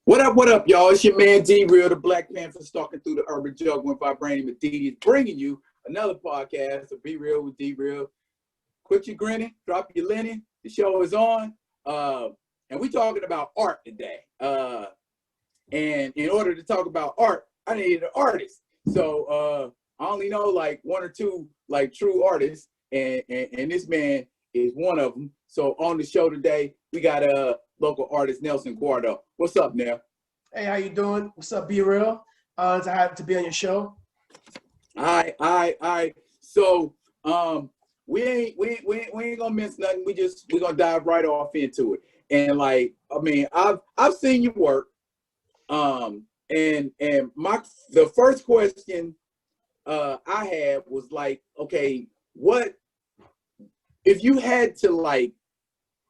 What up, y'all? It's your man D-Real, the Black Panther stalking through the urban jungle with Vibranium and Didi is bringing you another podcast of Be Real with D-Real. Quit your grinning, drop your linen. The show is on. And we're talking about art today. And in order to talk about art, I needed an artist. So I only know like one or two like true artists, and this man is one of them. So on the show today, we got local artist Nelson Guardo. What's up, Nell? Hey, how you doing? What's up, Be Real? To have to be on your show. All right. So we ain't gonna miss nothing. We're gonna dive right off into it. And like, I mean, I've seen your work. And the first question I had was like, okay, what if you had to like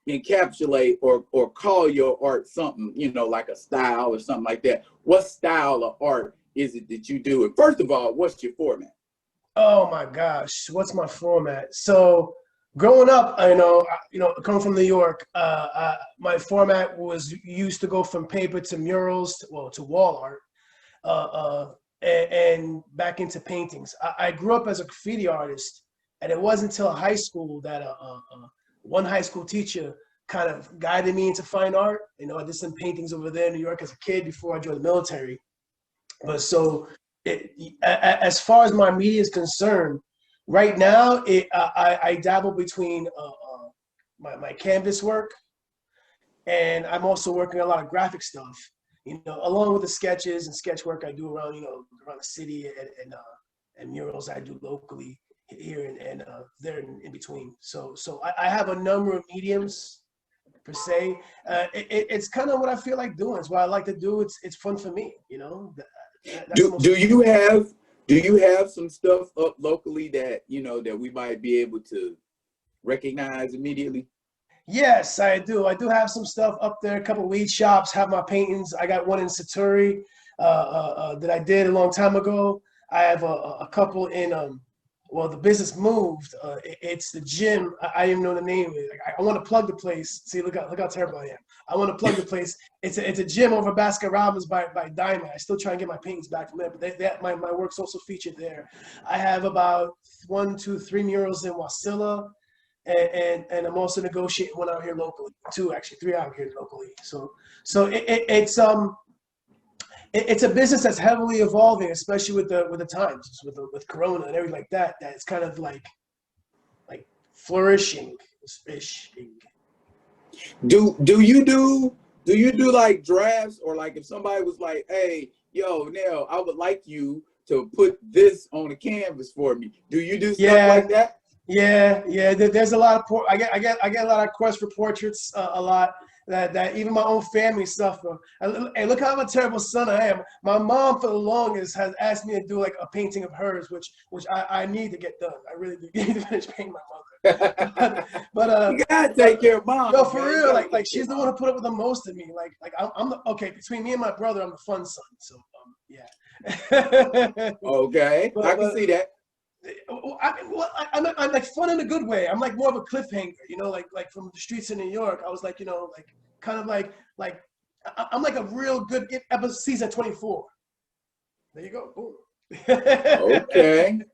encapsulate or call your art something, you know, like a style or something like that, what style of art is it that you do? And first of all, what's your format? Oh my gosh, what's my format? So growing up, coming from New York, my format was used to go from paper to murals, to wall art, and back into paintings. I grew up as a graffiti artist, and it wasn't until high school that one high school teacher kind of guided me into fine art. You know, I did some paintings over there in New York as a kid before I joined the military. But so, as far as my media is concerned, right now, I dabble between my canvas work, and I'm also working a lot of graphic stuff, you know, along with the sketches and sketch work I do around, around the city and murals I do locally here and there in between. So I have a number of mediums per se. It's kind of what I feel like doing. It's what I like to do. It's fun for me, you know. Do you have some stuff up locally that that we might be able to recognize immediately? Yes, I do. I do have some stuff up there. A couple of weed shops have my paintings. I got one in Satori that I did a long time ago. I have a couple in the business moved. It's the gym. I didn't even know the name of it. Like, I want to plug the place. See, look how terrible I am. I want to plug the place. It's a gym over Baskin Robbins by Diamond. I still try and get my paintings back from there, but my work's also featured there. I have about 1, 2, 3 murals in Wasilla, and I'm also negotiating one out here locally. 2, actually, 3 out here locally. So it's a business that's heavily evolving, especially with the times, with Corona and everything like that. That it's kind of like flourishing. Do you do like drafts, or like if somebody was like, hey, yo, Nell, I would like you to put this on a canvas for me. Do you do stuff like that? Yeah. There's a lot of I get a lot of requests for portraits a lot. That even my own family suffer. And look how a terrible son I am. My mom, for the longest, has asked me to do like a painting of hers, which I need to get done. I really do need to finish painting my mother. but you gotta take care of mom. No, for real. Like she's the one who put up with the most of me. Like I'm okay, between me and my brother, I'm the fun son. So yeah. Okay, I can see that. I'm like fun in a good way. I'm like more of a cliffhanger, like from the streets of New York. I was like, like kind of like I'm like a real good episode season 24. There you go. Boom.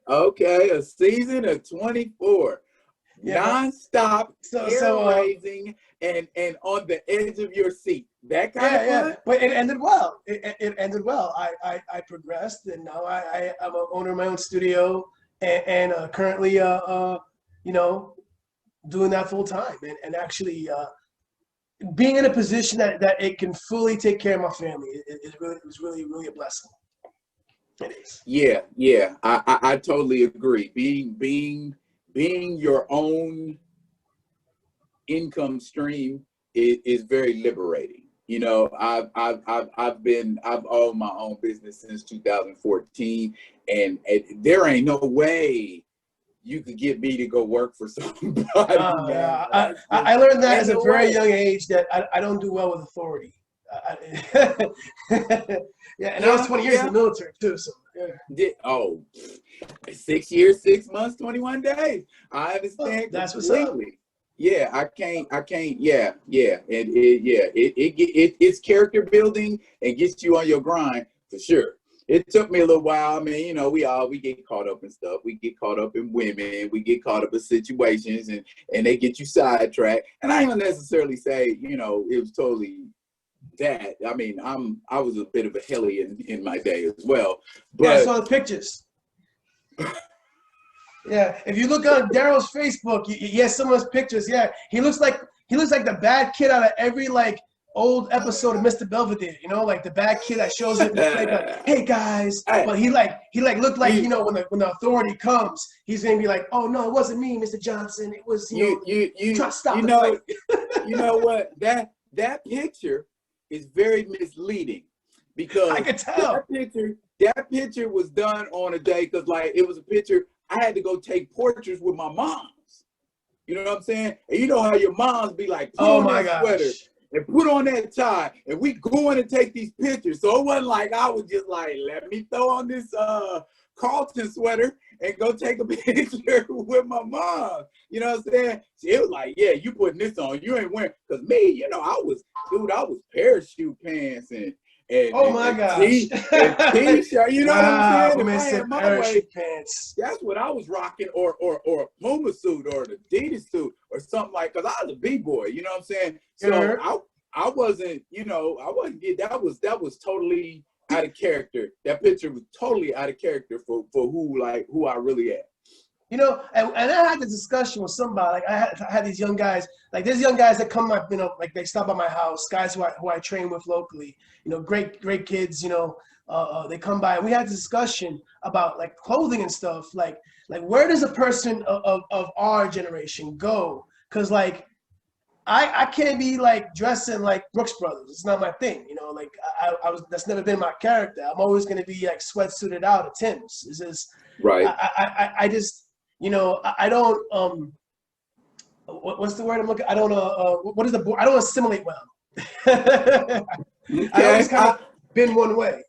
Okay, a season of 24. Yeah, non-stop, raising and on the edge of your seat. That kind of fun? But it ended well. It ended well. I progressed, and now I'm an owner of my own studio. And currently, doing that full time and actually being in a position that it can fully take care of my family. It was really a blessing. It is. Yeah. I totally agree. Being your own income stream is very liberating. You know, I've owned my own business since 2014, and there ain't no way you could get me to go work for somebody. I learned that as a very young age that I don't do well with authority. And I was 20 years in the military too. So yeah. 6 years, 6 months, 21 days. I understand. That's what's up. Yeah, I can't, yeah. And it's character building and gets you on your grind for sure. It took me a little while. I mean, you know, we get caught up in stuff. We get caught up in women. We get caught up in situations, and they get you sidetracked. And I don't necessarily say, you know, it was totally that. I mean, I was a bit of a hellion in my day as well. But yeah, I saw the pictures. Yeah, if you look on Daryl's Facebook, he has some of his pictures. Yeah, he looks like the bad kid out of every like old episode of Mr. Belvedere. You know, like the bad kid that shows up like, hey guys, but he looked like, you know, when the authority comes, he's gonna be like, oh no, it wasn't me, Mr. Johnson. It was you try to stop the fight. You know what, that picture is very misleading because I could tell that picture was done on a day because like it was a picture. I had to go take portraits with my moms. You know what I'm saying? And you know how your moms be like, put on that sweater and put on that tie, and we going to take these pictures. So it wasn't like I was just like, let me throw on this Carlton sweater and go take a picture with my mom. You know what I'm saying? It was like, yeah, you putting this on. You ain't wearing, because me, you know, I was parachute pants and oh my gosh. T-shirt, you know what I'm saying? If I had my way, pants. that's what I was rocking, or a Puma suit or an Adidas suit or something like. Because I was a B-boy, you know what I'm saying? So I wasn't, you know, I wasn't. That was totally out of character. That picture was totally out of character for who I really am. You know, and I had this discussion with somebody. Like I had these young guys. Like there's young guys that come up, you know, like they stop by my house. Guys who I train with locally. You know, great kids. You know, they come by and we had this discussion about like clothing and stuff. Like where does a person of our generation go? Because like I can't be like dressing like Brooks Brothers. It's not my thing. You know, like I was. That's never been my character. I'm always gonna be like sweatsuited out at Tim's. It's just right. I just. You know, I don't. What's the word I'm looking? I don't. What is the? I don't assimilate well. Okay. I always kind of been one way.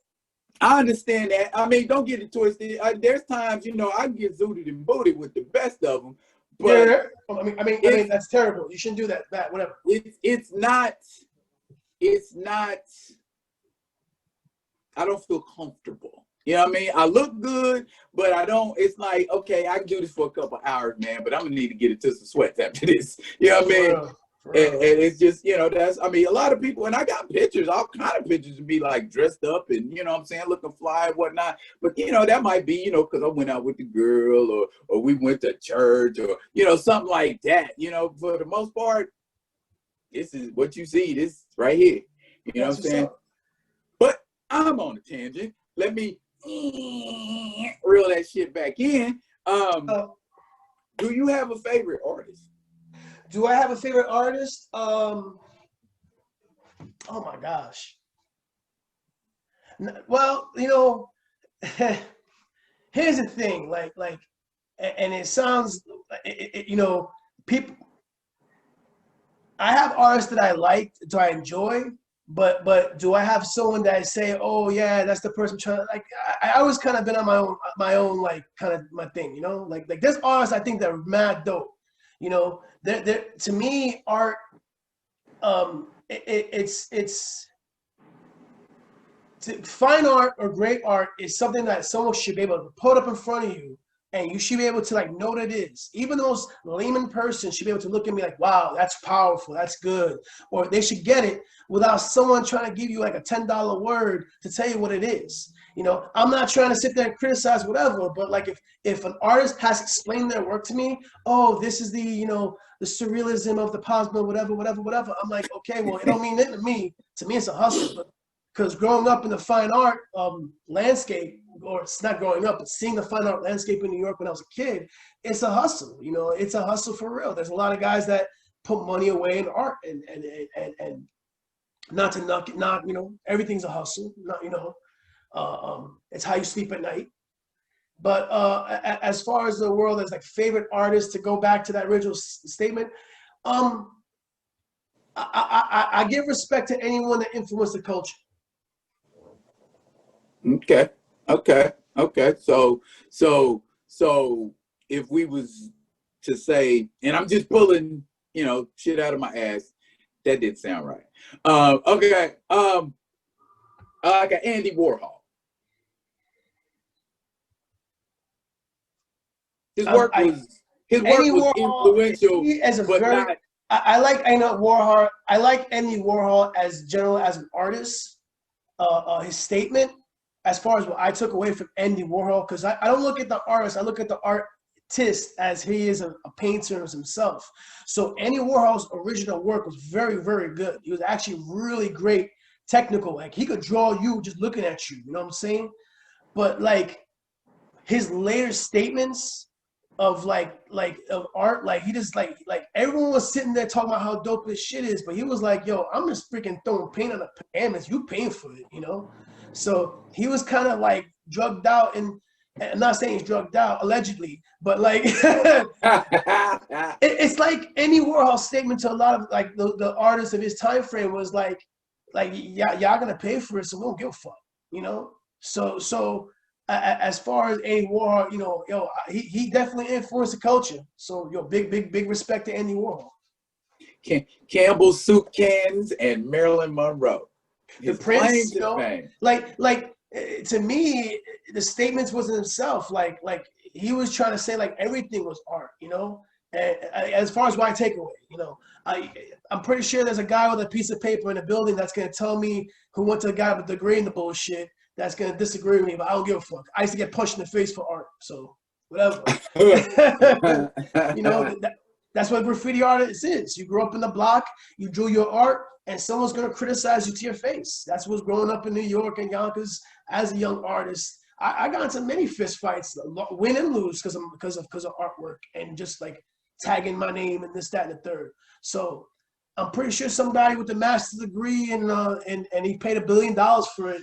I understand that. I mean, don't get it twisted. There's times, you know, I get zooted and booted with the best of them. But yeah. I mean, that's terrible. You shouldn't do that. That whatever. It's not. I don't feel comfortable. You know what I mean? I look good, but I don't. It's like, okay, I can do this for a couple hours, man, but I'm gonna need to get into some sweats after this. You know what I mean? And it's just, you know, I mean, a lot of people, and I got pictures, all kind of pictures of me like dressed up and, you know what I'm saying, looking fly and whatnot. But, you know, that might be, you know, because I went out with the girl or we went to church or, you know, something like that. You know, for the most part, this is what you see, this right here. You know what I'm saying? But I'm on a tangent. Let me reel that shit back in. Do you have a favorite artist? Do I have a favorite artist? Oh my gosh. Well, you know, here's the thing. Like, and it sounds, you know, people. I have artists that I like, do I enjoy, but do I have someone that I say, oh yeah, that's the person trying to, like, I always kind of been on my own like kind of my thing, you know, like there's artists I think that are mad dope, you know, they're to me art, fine art or great art is something that someone should be able to put up in front of you. And you should be able to like know what it is. Even the most layman person should be able to look at me like, wow, that's powerful, that's good. Or they should get it without someone trying to give you like a $10 word to tell you what it is. You know, I'm not trying to sit there and criticize whatever, but like if an artist has explained their work to me, oh, this is the, you know, the surrealism of the Posmo, whatever. I'm like, okay, well, it don't mean nothing to me. To me, it's a hustle. But because growing up in the fine art landscape, or it's not growing up, but seeing the fine art landscape in New York when I was a kid, it's a hustle. You know, it's a hustle for real. There's a lot of guys that put money away in art, and not to knock it, you know, everything's a hustle. Not, you know, it's how you sleep at night. But as far as the world as like favorite artists, to go back to that original statement, I give respect to anyone that influenced the culture. Okay. So if we was to say, and I'm just pulling you know, shit out of my ass. That didn't sound right. Okay. I got Andy Warhol. His work Andy was Warhol, influential, he as a but very, not. I like Andy Warhol. I like Andy Warhol as general as an artist. His statement, as far as what I took away from Andy Warhol, because I don't look at the artist, I look at the artist as he is a painter himself. So Andy Warhol's original work was very, very good. He was actually really great technical. Like he could draw you just looking at you. You know what I'm saying? But like his later statements of of art, like he just like everyone was sitting there talking about how dope this shit is, but he was like, yo, I'm just freaking throwing paint on the canvas, you paying for it, you know? So he was kind of like drugged out, and I'm not saying he's drugged out allegedly, but like it's like Andy Warhol's statement to a lot of like the artists of his time frame was like y'all gonna pay for it, so we don't give a fuck, you know? So as far as Andy Warhol, you know, yo, he definitely influenced the culture. So, yo, big respect to Andy Warhol. Campbell's soup cans and Marilyn Monroe. The His Prince, claim you to know, fame. to me, the statements wasn't himself. Like he was trying to say like everything was art, you know. And as far as my takeaway, you know, I'm pretty sure there's a guy with a piece of paper in a building that's gonna tell me who went to a guy with a degree in the bullshit. That's gonna disagree with me, but I don't give a fuck. I used to get punched in the face for art, so whatever. You know, that's what graffiti artist is. You grew up in the block, you drew your art, and someone's gonna criticize you to your face. That's what's growing up in New York and Yonkers as a young artist. I got into many fist fights, win and lose because of artwork and just like tagging my name and this, that, and the third. So I'm pretty sure somebody with a master's degree and he paid $1 billion for it,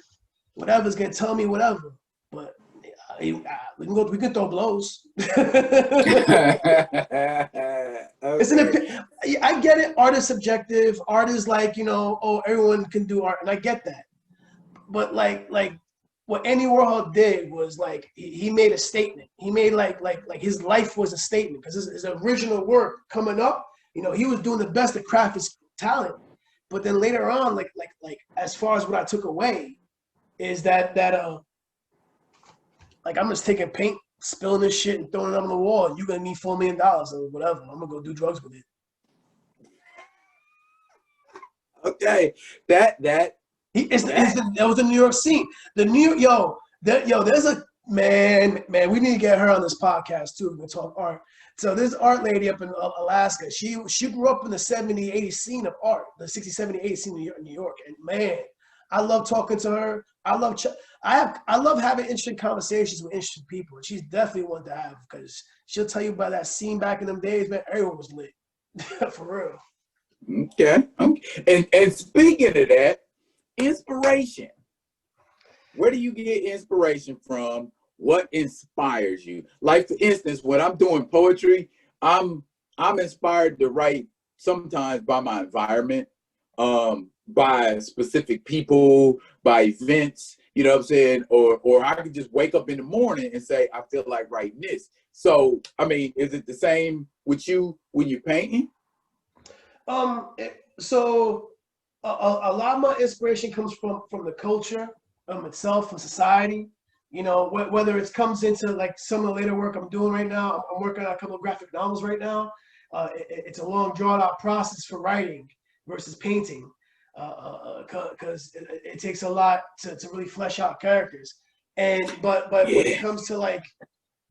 whatever's gonna tell me whatever. But we can throw blows. Okay. I get it. Art is subjective. Art is like, you know, oh, everyone can do art, and I get that. But like what Andy Warhol did was like he made a statement. He made like his life was a statement because his original work coming up, you know, he was doing the best to craft his talent. But then later on, like as far as what I took away is that like I'm just taking paint, spilling this shit, and throwing it up on the wall, and you're gonna need $4 million or whatever. I'm gonna go do drugs with it. Okay, that okay. And speaking of that, inspiration. Where do you get inspiration from? What inspires you? Like for instance, when I'm doing poetry, I'm inspired to write sometimes by my environment, by specific people, by events, you know what I'm saying? Or I could just wake up in the morning and say, I feel like writing this. So, I mean, is it the same with you when you're painting? So a lot of my inspiration comes from the culture itself, from society. You know, whether it comes into like some of the later work I'm doing right now. I'm working on a couple of graphic novels right now. It's a long, drawn out process for writing versus painting, because it takes a lot to really flesh out characters. But when it comes to like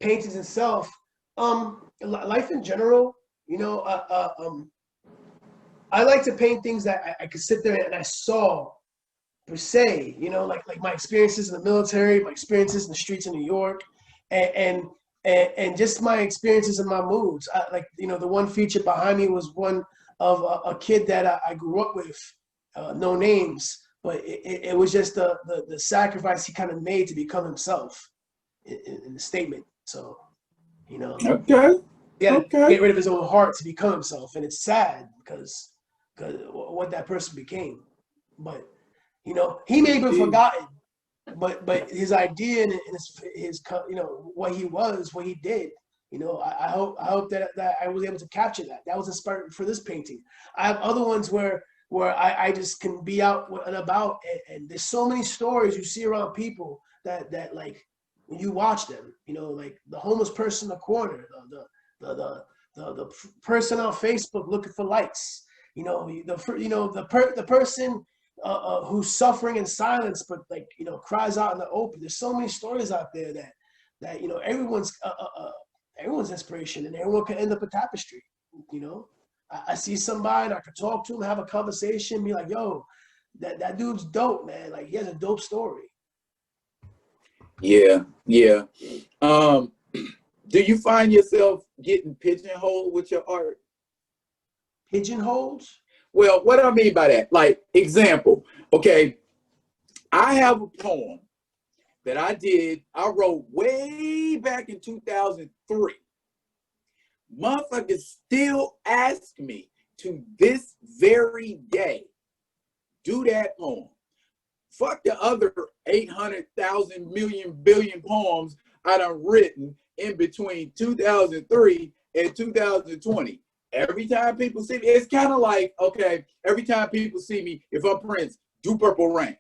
paintings itself, life in general, you know, I like to paint things that I could sit there and I saw per se, you know, like my experiences in the military, my experiences in the streets of New York, and just my experiences and my moods. Like, you know, the one feature behind me was one of a kid that I grew up with, no names, but it was just the sacrifice he kind of made to become himself in the statement. So, you know, Okay. he had to get rid of his own heart to become himself, and it's sad because what that person became. But you know, he may have been forgotten, but his idea and his you know what he was, what he did, You know, I hope that I was able to capture that. That was inspired for this painting. I have other ones where I just can be out and about, and there's so many stories you see around people that like when you watch them, you know, like the homeless person in the corner, the person on Facebook looking for likes, you know, the person who's suffering in silence, but like, you know, cries out in the open. There's so many stories out there that you know, everyone's inspiration, and everyone can end up a tapestry. You know, I see somebody, I could talk to him, have a conversation, be like, yo, that dude's dope, man. Like, he has a dope story. Yeah, yeah. Do you find yourself getting pigeonholed with your art? Pigeonholed? Well, what do I mean by that? Like, example, okay, I have a poem that I wrote way back in 2003. Motherfuckers still ask me to this very day, do that poem. Fuck the other 800,000 million billion poems I done written in between 2003 and 2020. Every time people see me, it's kind of like, okay, every time people see me, if I'm Prince, do Purple Rain.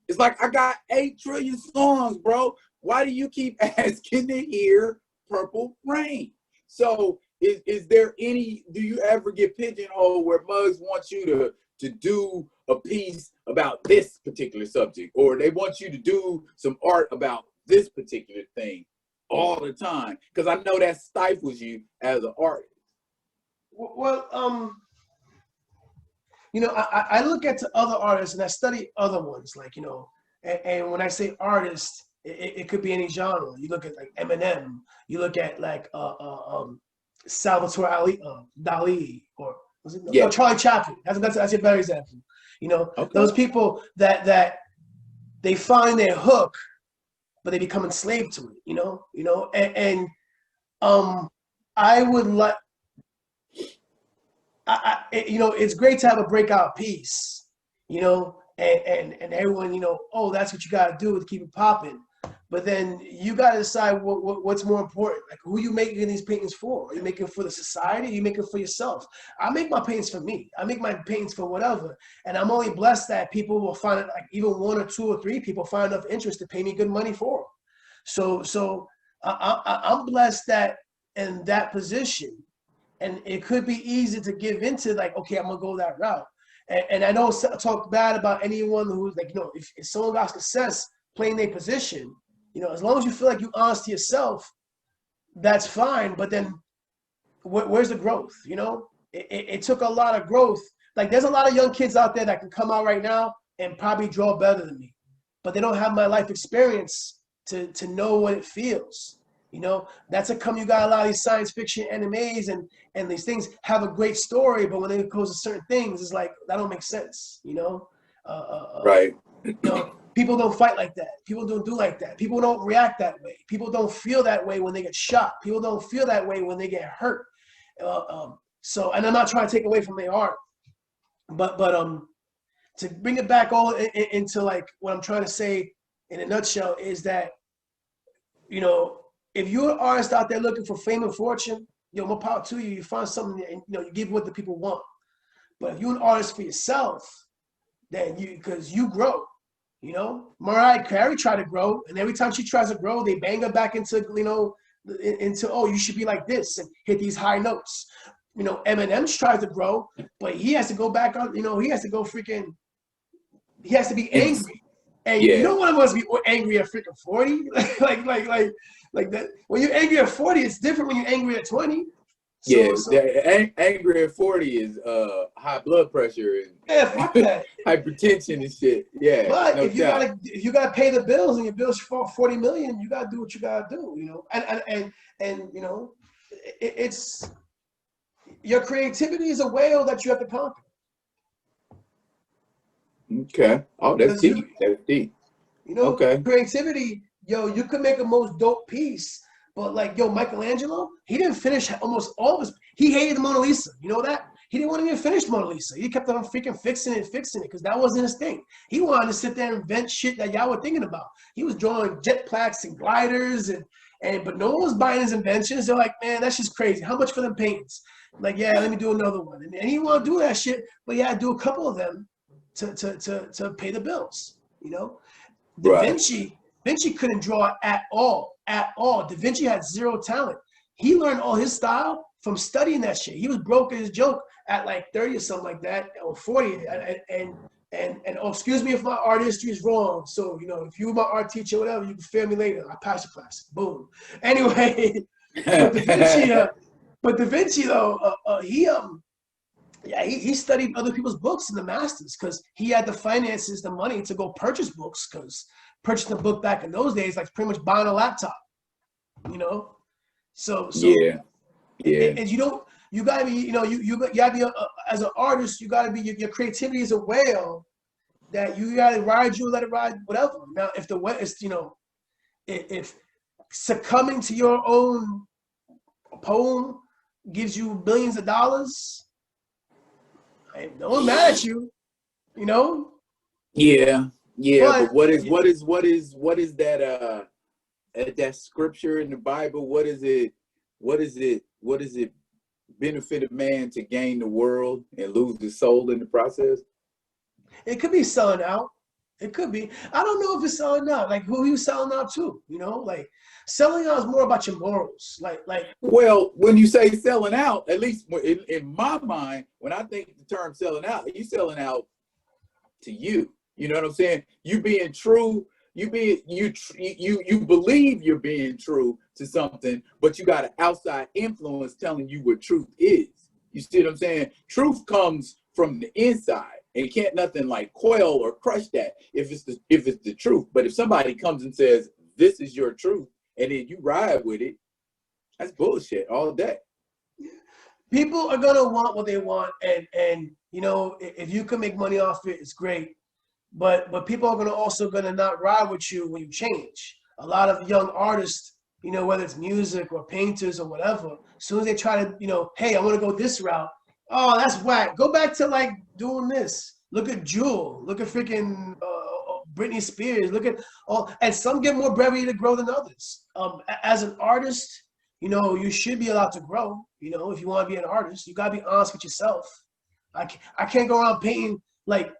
It's like, I got 8 trillion songs, bro. Why do you keep asking to hear Purple Rain? So is there any, do you ever get pigeonholed where mugs want you to do a piece about this particular subject, or they want you to do some art about this particular thing all the time? Because I know that stifles you as an artist. Well, you know, I look at other artists and I study other ones, like, you know, and when I say artist, it could be any genre. You look at like Eminem, you look at like Salvatore Dali, or was it no, Charlie Chaplin. That's a better example. You know, okay. Those people that they find their hook, but they become enslaved to it. You know, and I would like. You know, it's great to have a breakout piece, you know, and everyone, you know, oh, that's what you got to do to keep it popping. But then you got to decide what's more important. Like, who you making these paintings for? Are you making for the society? Are you making for yourself? I make my paintings for me. I make my paintings for whatever. And I'm only blessed that people will find it, like even 1 or 2 or 3 people find enough interest to pay me good money for them. So I'm blessed that in that position. And it could be easy to give into like, okay, I'm gonna go that route. And I know I talk bad about anyone who's like, you know, if someone got success playing their position, you know, as long as you feel like you're honest to yourself, that's fine. But then where's the growth? You know, it took a lot of growth. Like, there's a lot of young kids out there that can come out right now and probably draw better than me, but they don't have my life experience to know what it feels. You know, that's how come you got a lot of these science fiction animes and these things have a great story, but when it goes to certain things, it's like, that don't make sense, you know? Right. You know, people don't fight like that. People don't do like that. People don't react that way. People don't feel that way when they get shot. People don't feel that way when they get hurt. So, and I'm not trying to take away from their art, but to bring it back all into like what I'm trying to say in a nutshell is that, you know, if you're an artist out there looking for fame and fortune, yo, more power to you. You find something, and you know, you give what the people want. But if you're an artist for yourself, then because you grow, you know. Mariah Carey tried to grow, and every time she tries to grow, they bang her back into, you know, into, oh, you should be like this and hit these high notes. You know, Eminem tries to grow, but he has to go back on, you know, he has to be angry. And yeah, you don't want to be angry at freaking 40, like that. When you're angry at 40, it's different when you're angry at 20. Angry at 40 is high blood pressure and fuck that. Hypertension and shit. Yeah, but no if you gotta pay the bills and your bills for 40 million, you gotta do what you gotta do. You know, and you know, it's your creativity is a whale that you have to conquer. Okay. Oh, that's deep. That's deep. You know, okay. Creativity, yo, you could make a most dope piece, but like, yo, Michelangelo, he didn't finish almost all of his. He hated the Mona Lisa. You know that? He didn't want to even finish Mona Lisa. He kept on freaking fixing it, because that wasn't his thing. He wanted to sit there and invent shit that y'all were thinking about. He was drawing jet plaques and gliders but no one was buying his inventions. They're like, man, that's just crazy. How much for them paintings? Like, yeah, let me do another one. And he want to do that shit, but yeah, do a couple of them to pay the bills. You know, Da Right. Vinci couldn't draw at all, at all. Da Vinci had zero talent. He learned all his style from studying that shit. He was broke as a joke at like 30 or something like that, or 40. And oh, excuse me if my art history is wrong. So, you know, if you were my art teacher or whatever, you can fail me later. I pass your class. Boom. Anyway, but Da Vinci though, he studied other people's books in the masters because he had the finances, the money to go purchase books. Because purchasing a book back in those days, like pretty much buying a laptop, you know. So Yeah. and you gotta be, you know, you gotta be as an artist, you gotta be your creativity is a whale that you gotta ride, you let it ride, whatever. Now, if the way is, you know, if succumbing to your own poem gives you billions of dollars, no one mad at you, you know. Yeah. But But what is that that scripture in the Bible? What is it? What is it benefit a man to gain the world and lose his soul in the process? it could be selling out. It could be. I don't know if it's selling out. Like who you selling out to? You know, like selling out is more about your morals. Like. Well, when you say selling out, at least in my mind, when I think the term selling out, you selling out to you. You know what I'm saying? You being true. You believe you're being true to something, but you got an outside influence telling you what truth is. You see what I'm saying? Truth comes from the inside, and can't nothing like quell or crush that if it's the truth. But if somebody comes and says this is your truth, and then you ride with it, that's bullshit all day. People are gonna want what they want, and you know, if you can make money off it, it's great. But people are gonna not ride with you when you change. A lot of young artists, you know, whether it's music or painters or whatever, as soon as they try to, you know, hey, I want to go this route. Oh, that's whack. Go back to like doing this. Look at Jewel. Look at freaking Britney Spears. Look at all, and some get more brevity to grow than others. As an artist, you know, you should be allowed to grow. You know, if you want to be an artist, you gotta be honest with yourself. I can't go around painting like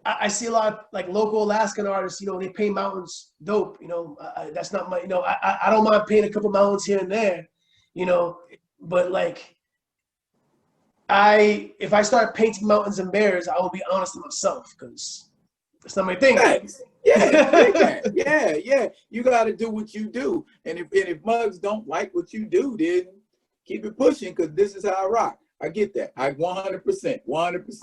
I see a lot of like local Alaskan artists, you know, they paint mountains dope, you know, that's not my, you know, I don't mind painting a couple mountains here and there, you know, but like if I start painting mountains and bears, I will be honest with myself because it's not my thing. Thanks. Yeah, big man. Yeah. You got to do what you do, and if mugs don't like what you do, then keep it pushing because this is how I rock. I get that. I 100%, 100%.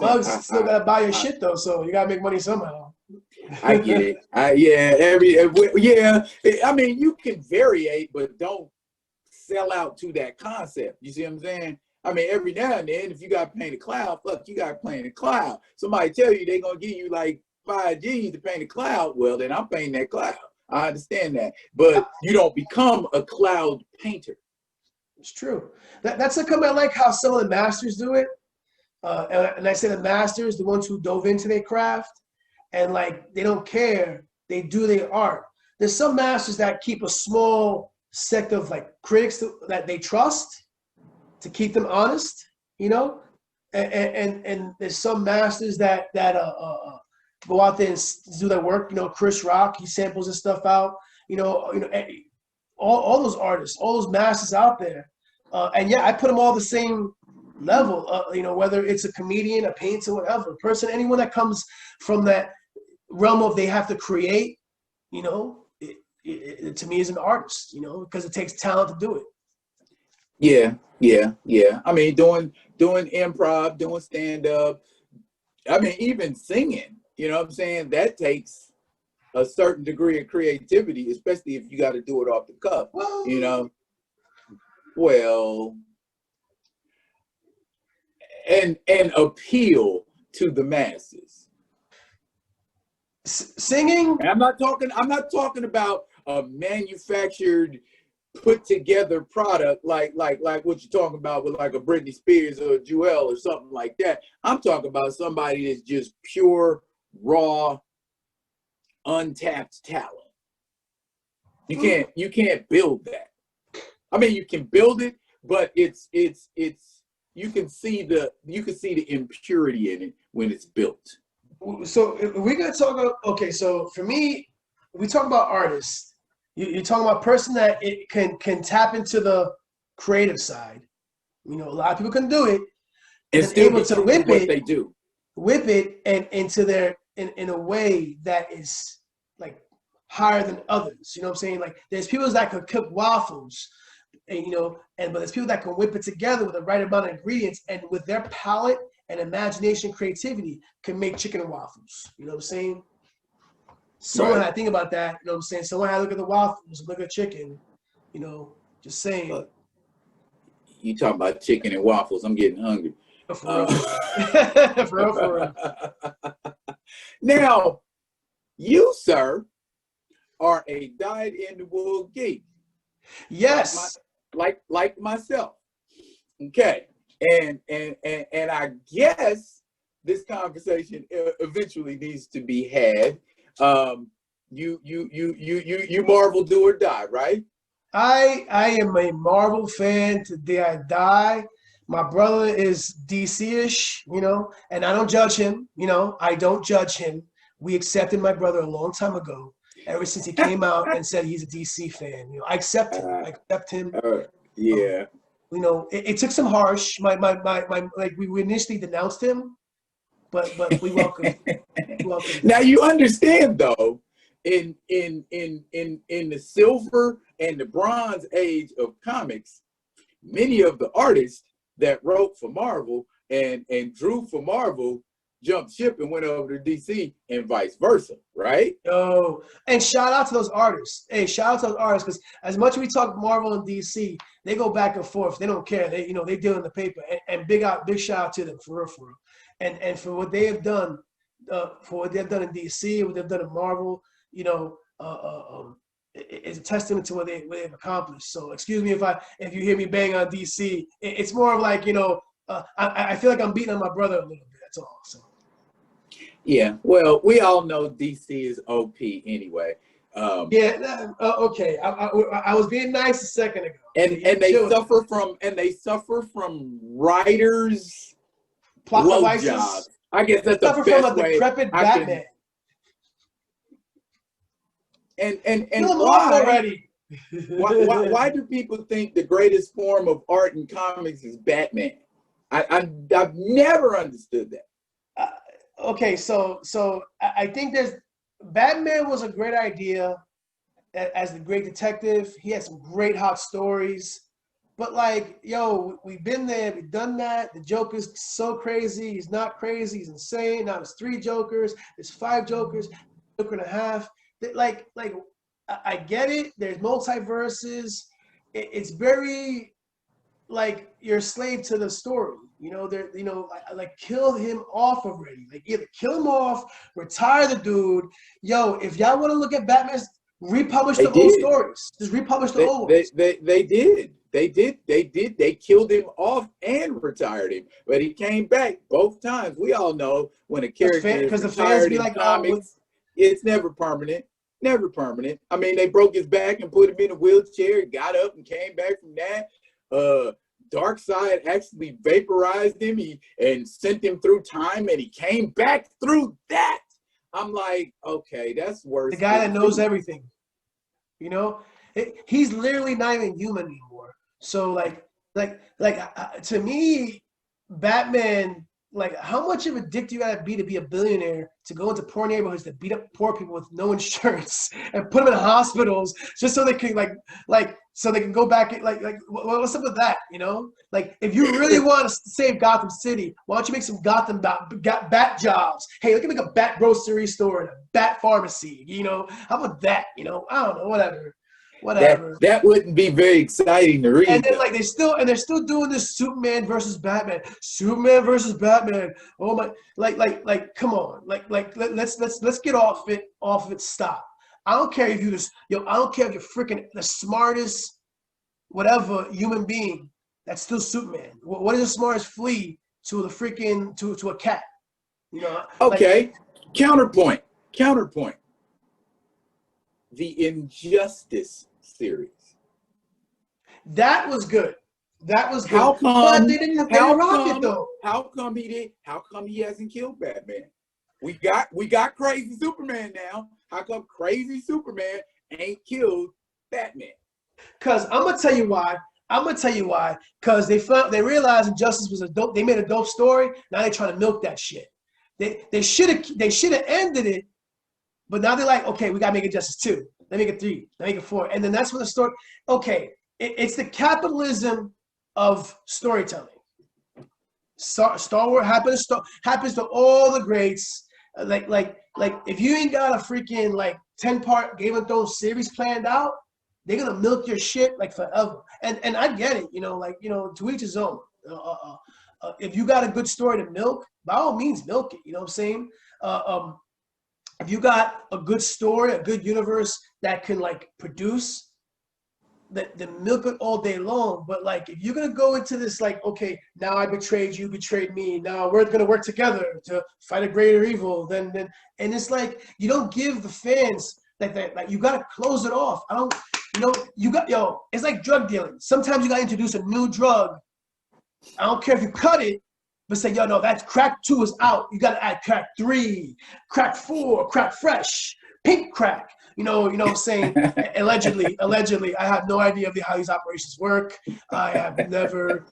Mugs still gotta buy your shit though, so you gotta make money somehow. I get it. Yeah. I mean, you can variate, but don't sell out to that concept. You see what I'm saying? I mean, every now and then, if you got to paint a cloud, fuck, you got to paint a cloud. Somebody tell you they're gonna give you like 5 G's to paint a cloud. Well, then I'm painting that cloud. I understand that, but you don't become a cloud painter. It's true. That's the come. I like how some of the masters do it, and I say the masters, the ones who dove into their craft, and like they don't care. They do their art. There's some masters that keep a small sect of like critics that they trust to keep them honest, you know, and there's some masters that go out there and do their work. You know, Chris Rock, he samples his stuff out. You know, all those artists, all those masters out there. And yeah, I put them all the same level, you know, whether it's a comedian, a painter, whatever, person, anyone that comes from that realm of they have to create, you know, it to me is an artist, you know, because it takes talent to do it. Yeah. I mean, doing improv, doing stand-up, I mean, even singing, you know what I'm saying? That takes a certain degree of creativity, especially if you got to do it off the cuff, you know? Well, and appeal to the masses. Singing? And I'm not talking about a manufactured, put together product like what you're talking about with like a Britney Spears or a Jewel or something like that. I'm talking about somebody that's just pure, raw, untapped talent. You can't build that. I mean, you can build it, but it's you can see the impurity in it when it's built. So if we gotta talk about, okay, so for me, we talk about artists. You're talking about a person that it can tap into the creative side. You know, a lot of people can do it, And and still able be to true to what they do. whip it and into their in a way that is like higher than others. You know what I'm saying? Like there's people that could cook waffles, and but there's people that can whip it together with the right amount of ingredients and with their palate and imagination, creativity can make chicken and waffles. You know what I'm saying? Someone Right. had to think about that. You know what I'm saying? Someone had to look at the waffles, look at chicken. Just saying. Look, you talking about chicken and waffles? I'm getting hungry. For real. For real. Now, you, sir, are a dyed-in-the-wool geek. Yes. Like myself. Okay. And I guess this conversation eventually needs to be had. You Marvel do or die, right? I am a Marvel fan to the day I die. My brother is DC-ish, and I don't judge him. I don't judge him. We accepted my brother a long time ago. Ever since he came out and said he's a DC fan, I accept him. I accept him. Yeah. It took some harsh. My like we initially denounced him, but we welcome. Now you understand though, in the silver and the bronze age of comics, many of the artists that wrote for Marvel and drew for Marvel jumped ship and went over to DC and vice versa, right? Oh, and shout out to those artists. Hey, shout out to those artists, because as much as we talk Marvel and DC, they go back and forth. They don't care. They deal in the paper. And big shout out to them for real. And for what they have done, in DC, what they've done in Marvel, it's a testament to what they've accomplished. So excuse me if you hear me bang on DC. It's more of like I feel like I'm beating on my brother a little bit. That's all. So. Yeah, well, we all know DC is OP anyway. Okay. I was being nice a second ago. And they suffer from writers plot low devices. jobs. I guess that's the best from a way. Decrepit Batman. And why already? why do people think the greatest form of art in comics is Batman? I've never understood that. Okay, so I think Batman was a great idea as the great detective. He had some great hot stories, but we've been there, we've done that. The Joker's so crazy. He's not crazy. He's insane. Now there's 3 Jokers. There's 5 Jokers. Joker and a half. I get it. There's multiverses. It's very you're a slave to the story. Kill him off already. Either kill him off, retire the dude. If y'all want to look at Batman, republish the old stories. Just republish the old ones. They did. They killed him off and retired him, but he came back both times. We all know when a character is retired in comics, it's never permanent. Never permanent. I mean, they broke his back and put him in a wheelchair. He got up and came back from that. Darkseid actually vaporized him and sent him through time, and he came back through that. I'm like, okay, that's worse. The guy that knows everything. He's literally not even human anymore. So to me, Batman. How much of a dick do you gotta be a billionaire to go into poor neighborhoods to beat up poor people with no insurance and put them in hospitals just so they can so they can go back what's up with that? If you really want to save Gotham City, why don't you make some Gotham bat jobs? Hey, look at a bat grocery store and a bat pharmacy. How about that? I don't know, whatever. That wouldn't be very exciting to read. And then they're still doing this Superman versus Batman. Oh my, come on. Let's get off it. Stop. I don't care if I don't care if you're freaking the smartest whatever human being. That's still Superman. What is the smartest flea to the freaking to a cat? Okay. Counterpoint. the Injustice series. That was good. That was good. How come? But they didn't rock it though. How come he hasn't killed Batman? We got crazy Superman now. How come crazy Superman ain't killed Batman? Because I'm gonna tell you why. Because they realized Injustice was a dope. They made a dope story. Now they're trying to milk that shit. They should have ended it, but now they're like, okay, we gotta make Injustice 2. Let me make it 3. Let me make it 4. And then that's when the story. Okay, it's the capitalism of storytelling. Star Wars happens to all the greats. Like if you ain't got a freaking 10-part Game of Thrones series planned out, they're gonna milk your shit forever. And I get it, to each his own. If you got a good story to milk, by all means milk it. You know what I'm saying? If you got a good story, a good universe that can produce, then milk it all day long. But if you're gonna go into this okay, now I betrayed you, betrayed me, now we're gonna work together to fight a greater evil, then and it's you don't give the fans that you gotta close it off. It's like drug dealing. Sometimes you gotta introduce a new drug. I don't care if you cut it, but say, yo, no, that's crack 2 is out. You gotta add crack 3, crack 4, crack fresh, pink crack. You know what I'm saying? Allegedly, I have no idea how these operations work. I have never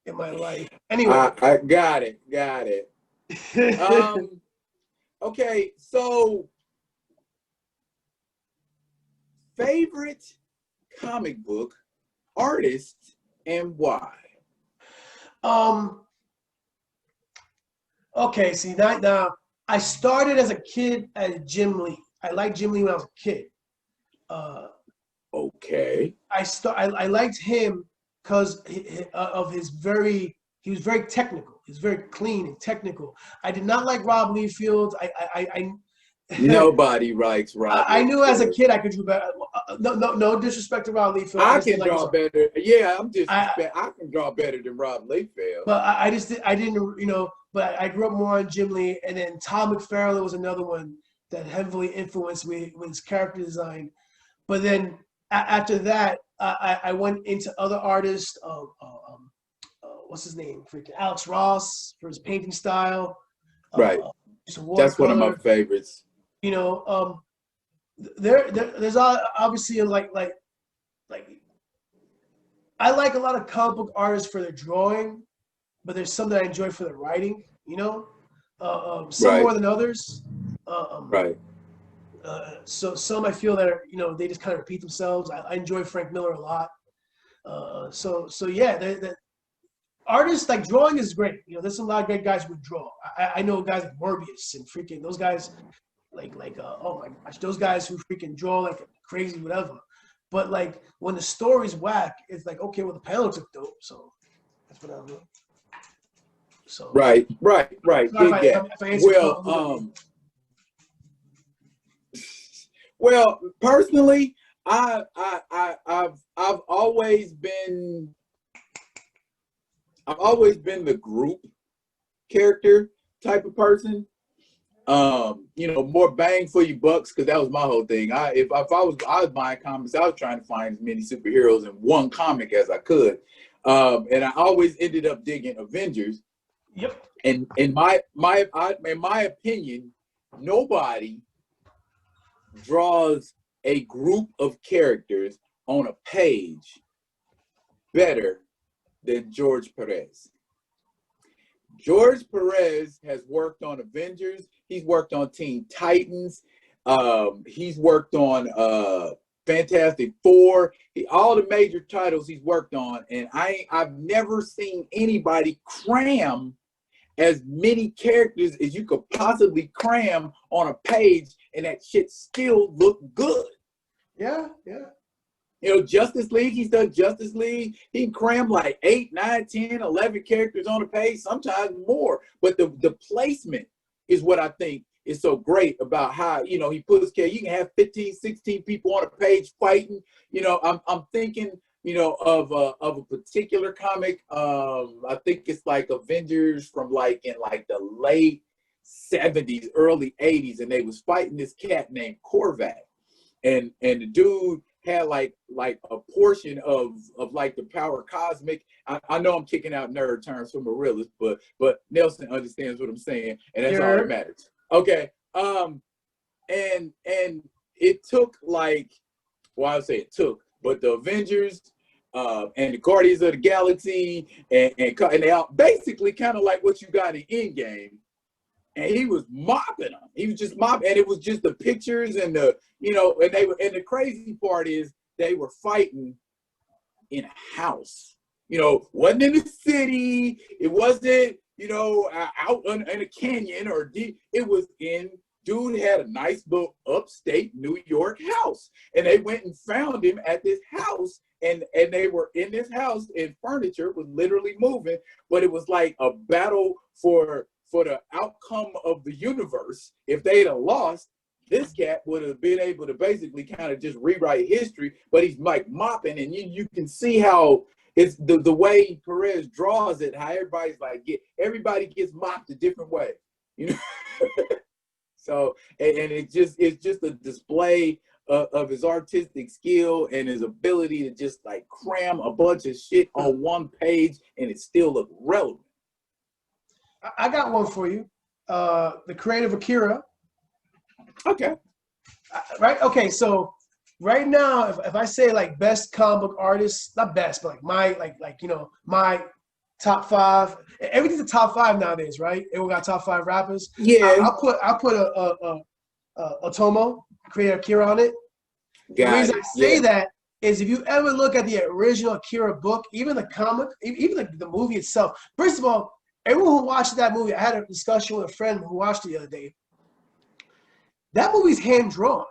in my life. Anyway. I got it. Okay, so favorite comic book artist and why? Okay, see now I started as a kid as Jim Lee. I liked Jim Lee when I was a kid. Okay. I liked him because of he was very technical. He's very clean and technical. I did not like Rob Liefeld. Nobody likes Rob. I knew as a kid I could do better. No disrespect to Rob Liefeld. I can draw better. Yeah, I can draw better than Rob Liefeld. But I didn't. But I grew up more on Jim Lee, and then Tom McFarlane was another one that heavily influenced me with his character design. But then after that, I went into other artists. What's his name? Freaking Alex Ross for his painting style. Right. That's one of my favorites. There's obviously I like a lot of comic book artists for their drawing, but there's some that I enjoy for their writing. Some more than others. Right. So some I feel that are, they just kind of repeat themselves. I enjoy Frank Miller a lot. So yeah, the artists drawing is great. There's a lot of great guys who draw. I know guys like Morbius and freaking those guys, oh my gosh, those guys who freaking draw like crazy, whatever. But when the story's whack, it's okay, well the panels look dope, so that's what I do. So right. Well, personally, I've always been the group character type of person. More bang for your bucks, because that was my whole thing. If I was buying comics, I was trying to find as many superheroes in one comic as I could. And I always ended up digging Avengers. Yep. And in my opinion, nobody draws a group of characters on a page better than George Perez. George Perez has worked on Avengers. He's worked on Teen Titans. He's worked on Fantastic Four. All the major titles he's worked on, and I've never seen anybody cram as many characters as you could possibly cram on a page, and that shit still look good. Yeah. Justice League, he's done Justice League. He can cram 8, 9, 10, 11 characters on a page, sometimes more. But the placement is what I think is so great about how, he puts care. You can have 15, 16 people on a page fighting. I'm thinking, of a particular comic. I think it's Avengers from in the late 70s, early 80s, and they was fighting this cat named Korvac. and the dude had like a portion of like the power cosmic. I know I'm kicking out nerd terms from a realist, but Nelson understands what I'm saying, and that's all that matters. Okay. And it took like, well, I would say it took, but the Avengers and the Guardians of the Galaxy and they all basically kind of like what you got in Endgame. And he was mopping them. He was just mopping, and it was just the pictures and the, you know, and they were, and the crazy part is they were fighting in a house. You know, wasn't in the city. It wasn't, you know, out in a canyon or deep. It was in, dude had a nice little upstate New York house, and they went and found him at this house, and they were in this house, and furniture was literally moving, but it was like a battle for the outcome of the universe. If they'd have lost, this cat would have been able to basically kind of just rewrite history, but he's like mopping, and you can see how it's the way Perez draws it, how everybody's like, everybody gets mopped a different way, you know? So, and it's just a display of his artistic skill and his ability to just like cram a bunch of shit on one page and it still look relevant. I got one for you. The creative Akira. Okay. Right. Okay. So right now, if I say like best comic book artist, not best, but like my you know, my top 5. Everything's a top 5 nowadays, right? Everyone got top 5 rappers. Yeah. I'll put a Otomo, creator Akira on it. The reason I say that is if you ever look at the original Akira book, even the comic, even the movie itself. First of all, everyone who watched that movie, I had a discussion with a friend who watched it the other day. That movie's hand drawn.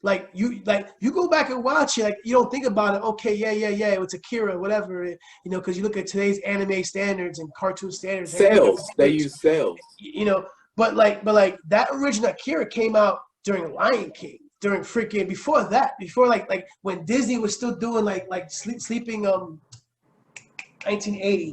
Like you go back and watch it, like you don't think about it. Okay, yeah, it's Akira, whatever, you know, because you look at today's anime standards and cartoon standards. Sales, they use sales. You know, but like that original Akira came out during Lion King, during freaking before like when Disney was still doing like sleeping 1980,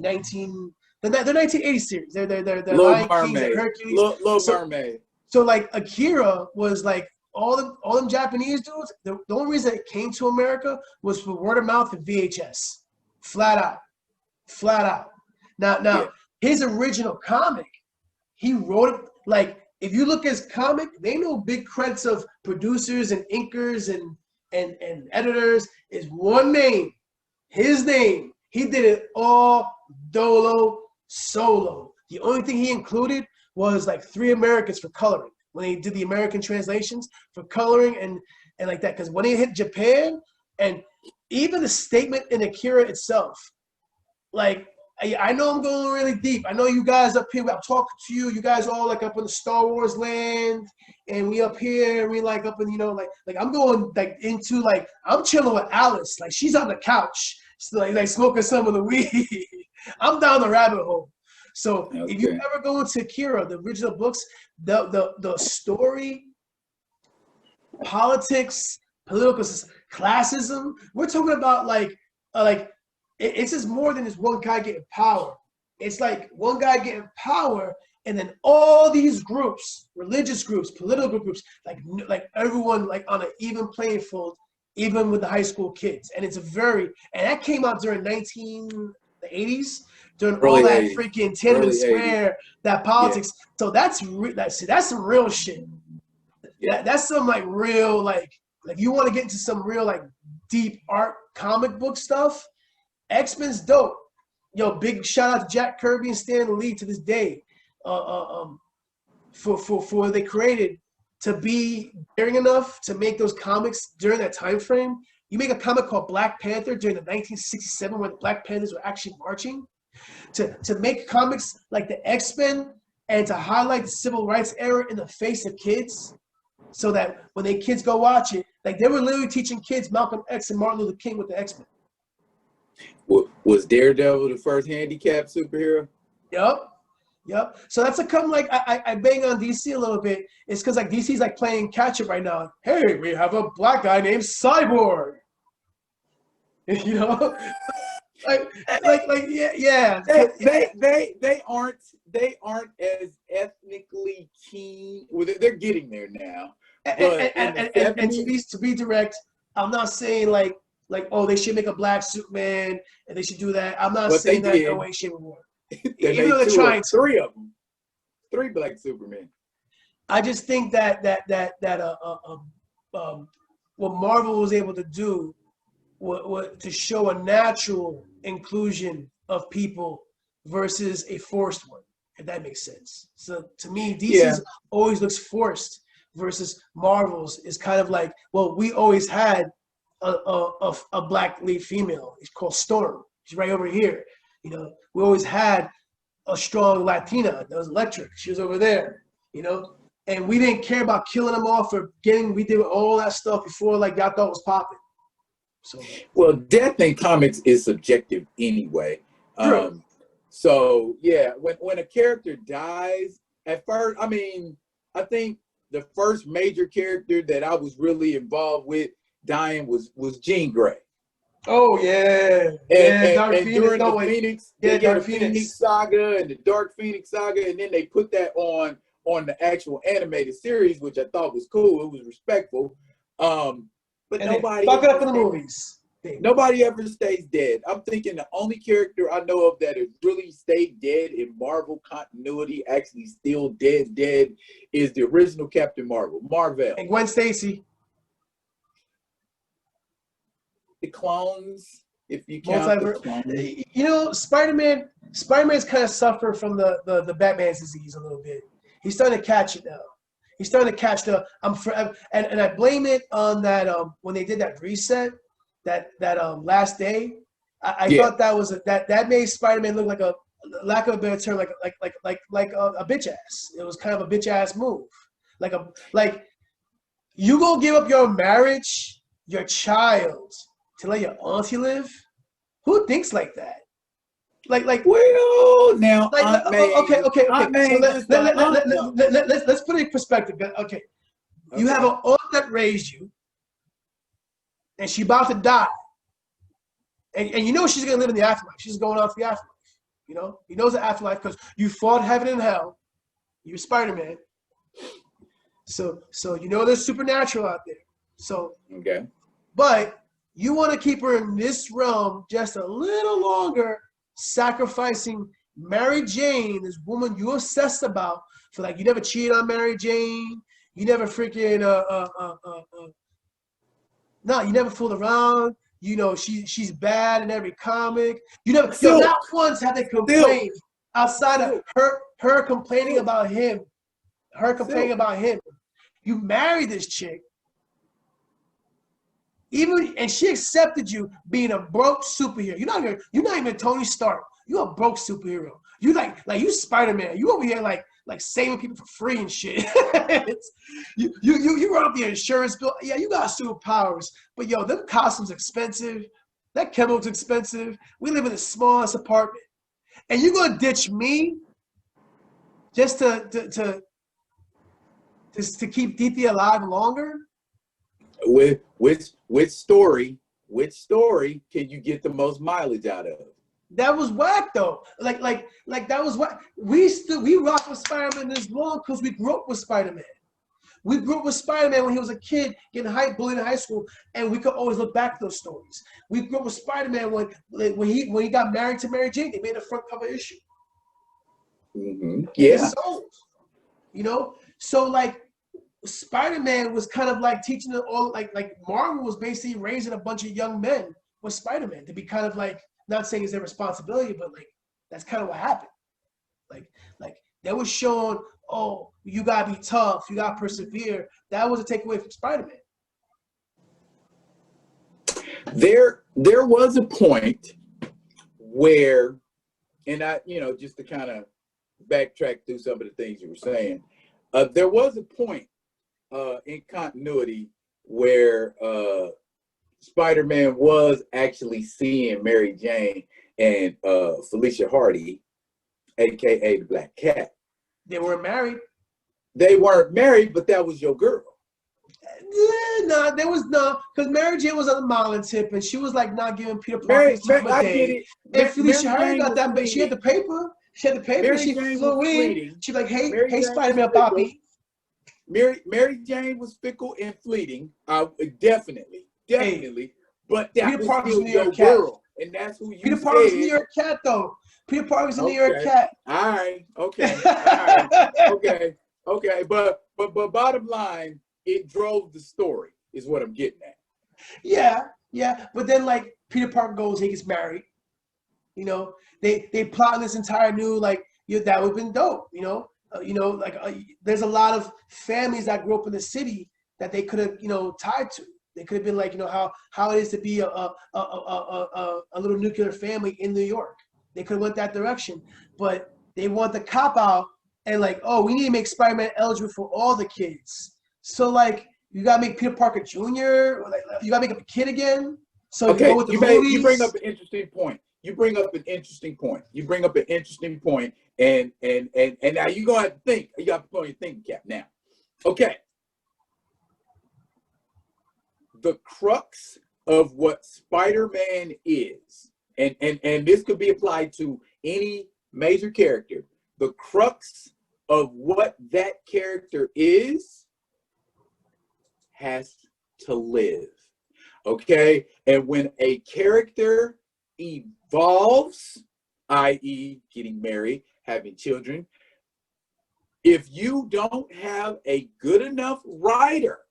the 1980 series. They're Little Mermaid, Hercules, Little Mermaid. So like Akira was like all them Japanese dudes. The only reason it came to America was for word of mouth and VHS, flat out. Now his original comic, he wrote it like. If you look at his comic, they know big credits of producers and inkers and editors is one name, his name. He did it all solo. The only thing he included was like 3 Americans for coloring when he did the American translations for coloring and like that. Because when he hit Japan, and even the statement in Akira itself, like. I know I'm going really deep. I know you guys up here, I'm talking to you. You guys all like up in the Star Wars land, and we up here, and we like up in, you know, like I'm going like into like, I'm chilling with Alice. Like she's on the couch, like smoking some of the weed. I'm down the rabbit hole. So if you ever go into Akira, the original books, the story, politics, political classism, we're talking about like it's just more than just one guy getting power. It's like one guy getting power, and then all these groups, religious groups, political groups, like everyone like on an even playing field, even with the high school kids. And and that came out during the 80s, during all that 80s. Freaking Tiananmen Square, that politics. Yeah. So that's some real shit. Yeah. That's some like real like you want to get into some real like deep art comic book stuff. X-Men's dope. Yo, big shout out to Jack Kirby and Stan Lee to this day. For they created to be daring enough to make those comics during that time frame. You make a comic called Black Panther during the 1967 when the Black Panthers were actually marching. To make comics like the X-Men and to highlight the civil rights era in the face of kids, so that when they kids go watch it, like they were literally teaching kids Malcolm X and Martin Luther King with the X-Men. Was Daredevil the first handicapped superhero? Yep. So that's a come like I bang on DC a little bit. It's because like DC's like playing catch up right now. Hey, we have a black guy named Cyborg. You know, yeah. They aren't as ethnically keen. Well, they're getting there now. But in the And 70s, to be direct, I'm not saying like oh they should make a black Superman and they should do that. I'm not what they saying that no did, way, shape, or form. they Even though made they're trying to. three of them, three black Supermen. I just think that what Marvel was able to do what to show a natural inclusion of people versus a forced one, if that makes sense. So to me, Yeah, DC's always looks forced versus Marvel's is kind of like, well, we always had a black lead female. It's called Storm. She's right over here. You know, we always had a strong Latina that was Electric. She was over there. You know, and we didn't care about killing them off or we did all that stuff before like y'all thought was popping. So, well, death in comics is subjective anyway. true. So yeah, when a character dies, at first, I mean, I think the first major character that I was really involved with dying was Jean Grey. Oh yeah, yeah, Dark And Phoenix. during No the wait, Phoenix, yeah, the Dark Phoenix Phoenix. saga and the Dark Phoenix saga, and then they put that on the actual animated series, which I thought was cool. It was respectful. But And they nobody fuck it up ever in the stays, movies. nobody ever stays dead. I'm thinking the only character I know of that has really stayed dead in Marvel continuity, actually still dead, is the original Captain Marvel. And Gwen Stacy. The clones, if you count the Multiverse. clones. You know, Spider-Man's kind of suffered from the Batman's disease a little bit. He's starting to catch it now. He's starting to catch and I blame it on that when they did that reset, that last day. I Yeah. thought that was that made Spider-Man look like a lack of a better term, like a bitch ass. It was kind of a bitch ass move. Like you gonna give up your marriage, your child, to let your auntie live? Who thinks like that? Well, now Aunt May, okay. Aunt May So ain't just a aunt, though. let's put it in perspective. Okay, you have an aunt that raised you, and she's about to die, and you know she's gonna live in the afterlife. She's going on to the afterlife. You know, he knows the afterlife because you fought heaven and hell. You're Spider-Man, so you know there's supernatural out there. So Okay. but you want to keep her in this realm just a little longer, sacrificing Mary Jane, this woman you obsessed about, for like you never cheated on Mary Jane, you never freaking no, you never fooled around. You know she's bad in every comic. You not once had they complained outside of her complaining about him, You married this chick. And she accepted you being a broke superhero. You're not even Tony Stark. You're a broke superhero. You like you Spider-Man. You over here like saving people for free and shit. you run up the insurance bill. Yeah, you got superpowers. But yo, them costumes expensive. That chemical's expensive. We live in the smallest apartment. And you're gonna ditch me just to keep DP alive longer? Which story can you get the most mileage out of? That was whack though. Like that was whack. We rocked with Spider-Man this long because we grew up with Spider-Man. We grew up with Spider-Man when he was a kid, getting bullied in high school, and we could always look back at those stories. We grew up with Spider-Man when he got married to Mary Jane. They made a front cover issue. Mm-hmm. Yeah. You know, so like Spider-Man was kind of like teaching them all, like Marvel was basically raising a bunch of young men with Spider-Man to be kind of like, not saying it's their responsibility, but like that's kind of what happened. Like they were showing, oh, you gotta be tough, you gotta persevere. That was a takeaway from Spider-Man. There was a point where, and I, just to kind of backtrack through some of the things you were saying, there was a point in continuity where Spider-Man was actually seeing Mary Jane and Felicia Hardy, aka the Black Cat. They weren't married. They weren't married, but that was your girl. No, there was no, because Mary Jane was on the modeling tip, and she was like not giving Peter Parker his time of day. And Felicia Hardy got that, but she had the paper. She had the paper. She flew in. She's like, hey, Spider-Man, Poppy. Mary Jane was fickle and fleeting. Definitely. Hey, But that Peter was Parker's a still New your York cat. girl, and that's who you Peter Parker's a New said. York cat, though. Peter Parker's a New York Okay. cat. All right. Okay. All right. Okay. Okay. But bottom line, it drove the story, is what I'm getting at. Yeah, yeah. But then like Peter Parker goes, he gets married. You know, they plot this entire new like that would have been dope. There's a lot of families that grew up in the city that they could have tied to. They could have been like how it is to be a little nuclear family in New York. They could have went that direction, but they want the cop out and like, oh, we need to make Spider-Man eligible for all the kids. So like you gotta make Peter Parker Jr. Or like you gotta make him a kid again. So you go with the movies. You bring up an interesting point. And now you're gonna have to think. You got to put on your thinking cap now. Okay. The crux of what Spider-Man is, and this could be applied to any major character. The crux of what that character is has to live. Okay? And when a character evolves, i.e., getting married, having children, if you don't have a good enough writer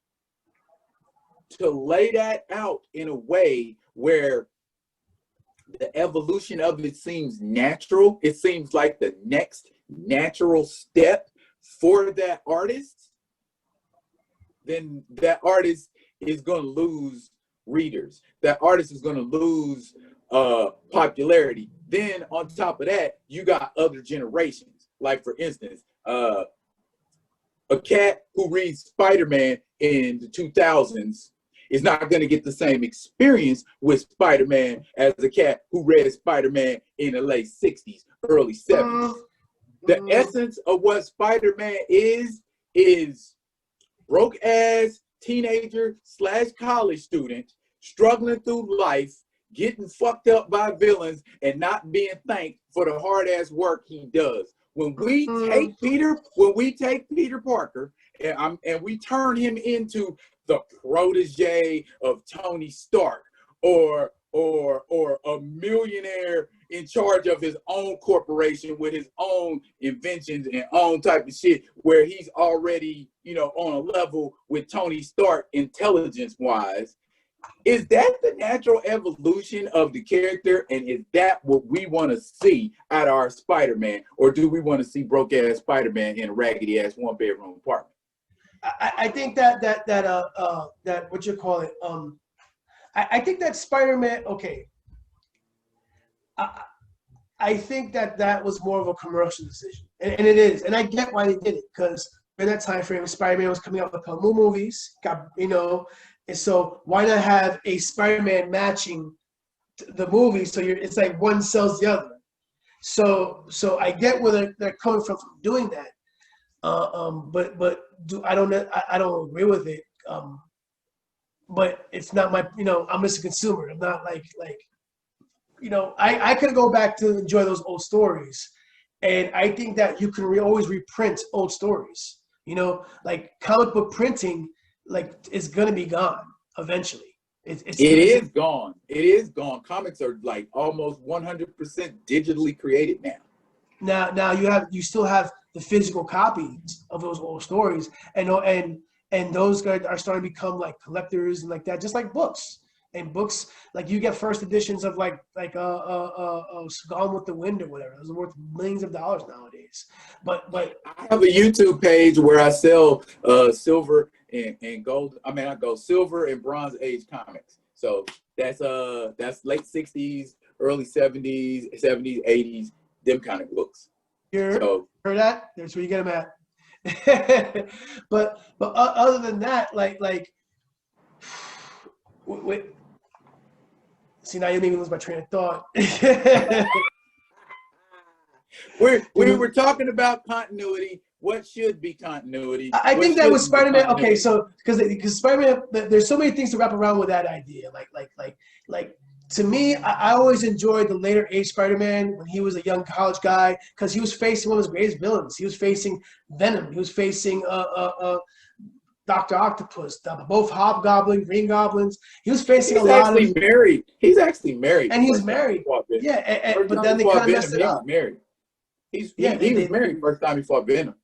to lay that out in a way where the evolution of it seems natural, it seems like the next natural step for that artist, then that artist is going to lose readers. That artist is going to lose popularity. Then on top of that, you got other generations. Like for instance, a cat who reads Spider-Man in the 2000s is not going to get the same experience with Spider-Man as a cat who read Spider-Man in the late 60s, early 70s. The essence of what Spider-Man is broke ass teenager / college student struggling through life, getting fucked up by villains and not being thanked for the hard ass work he does. When we take Peter Parker and we turn him into the protege of Tony Stark or a millionaire in charge of his own corporation with his own inventions and own type of shit, where he's already, on a level with Tony Stark intelligence wise, is that the natural evolution of the character? And is that what we want to see out of our Spider-Man? Or do we want to see broke ass Spider-Man in a raggedy ass 1-bedroom apartment? I think that what you call it, I think that Spider-Man, okay. I think that was more of a commercial decision. And it is. And I get why they did it, because in that time frame, Spider-Man was coming out with a couple movies, and so why not have a Spider-Man matching the movie? So it's like one sells the other. So I get where they're coming from doing that. But I don't agree with it. But it's not my, I'm just a consumer. I'm not like I could go back to enjoy those old stories. And I think that you can always reprint old stories. Like comic book printing, like is going to be gone eventually. It is gone. It is gone. Comics are like almost 100% digitally created now. Now you still have the physical copies of those old stories, and those guys are starting to become like collectors and like that, just like books. And books, like you get first editions of like Gone with the Wind or whatever. Those are worth millions of dollars nowadays. But I have a YouTube page where I sell silver and gold. I mean, I go silver and Bronze Age comics. So that's late 60s, early 70s, 80s, them kind of books. Heard that? That's where you get them at. but other than that, like wait. See, now you made me lose my train of thought. we were talking about continuity. What should be continuity? I think that was Spider-Man. Okay, so because Spider-Man, there's so many things to wrap around with that idea. Like to me, I always enjoyed the later age Spider-Man when he was a young college guy because he was facing one of his greatest villains. He was facing Venom. He was facing Dr. Octopus, both Hobgoblin, Green Goblins. He was facing a He's lot of, actually married. He's actually married. and he was First time he married. fought Venom. Yeah, First but time then he they fought kind of Venom, messed it he was up. married. Yeah, He was married first time he fought Venom.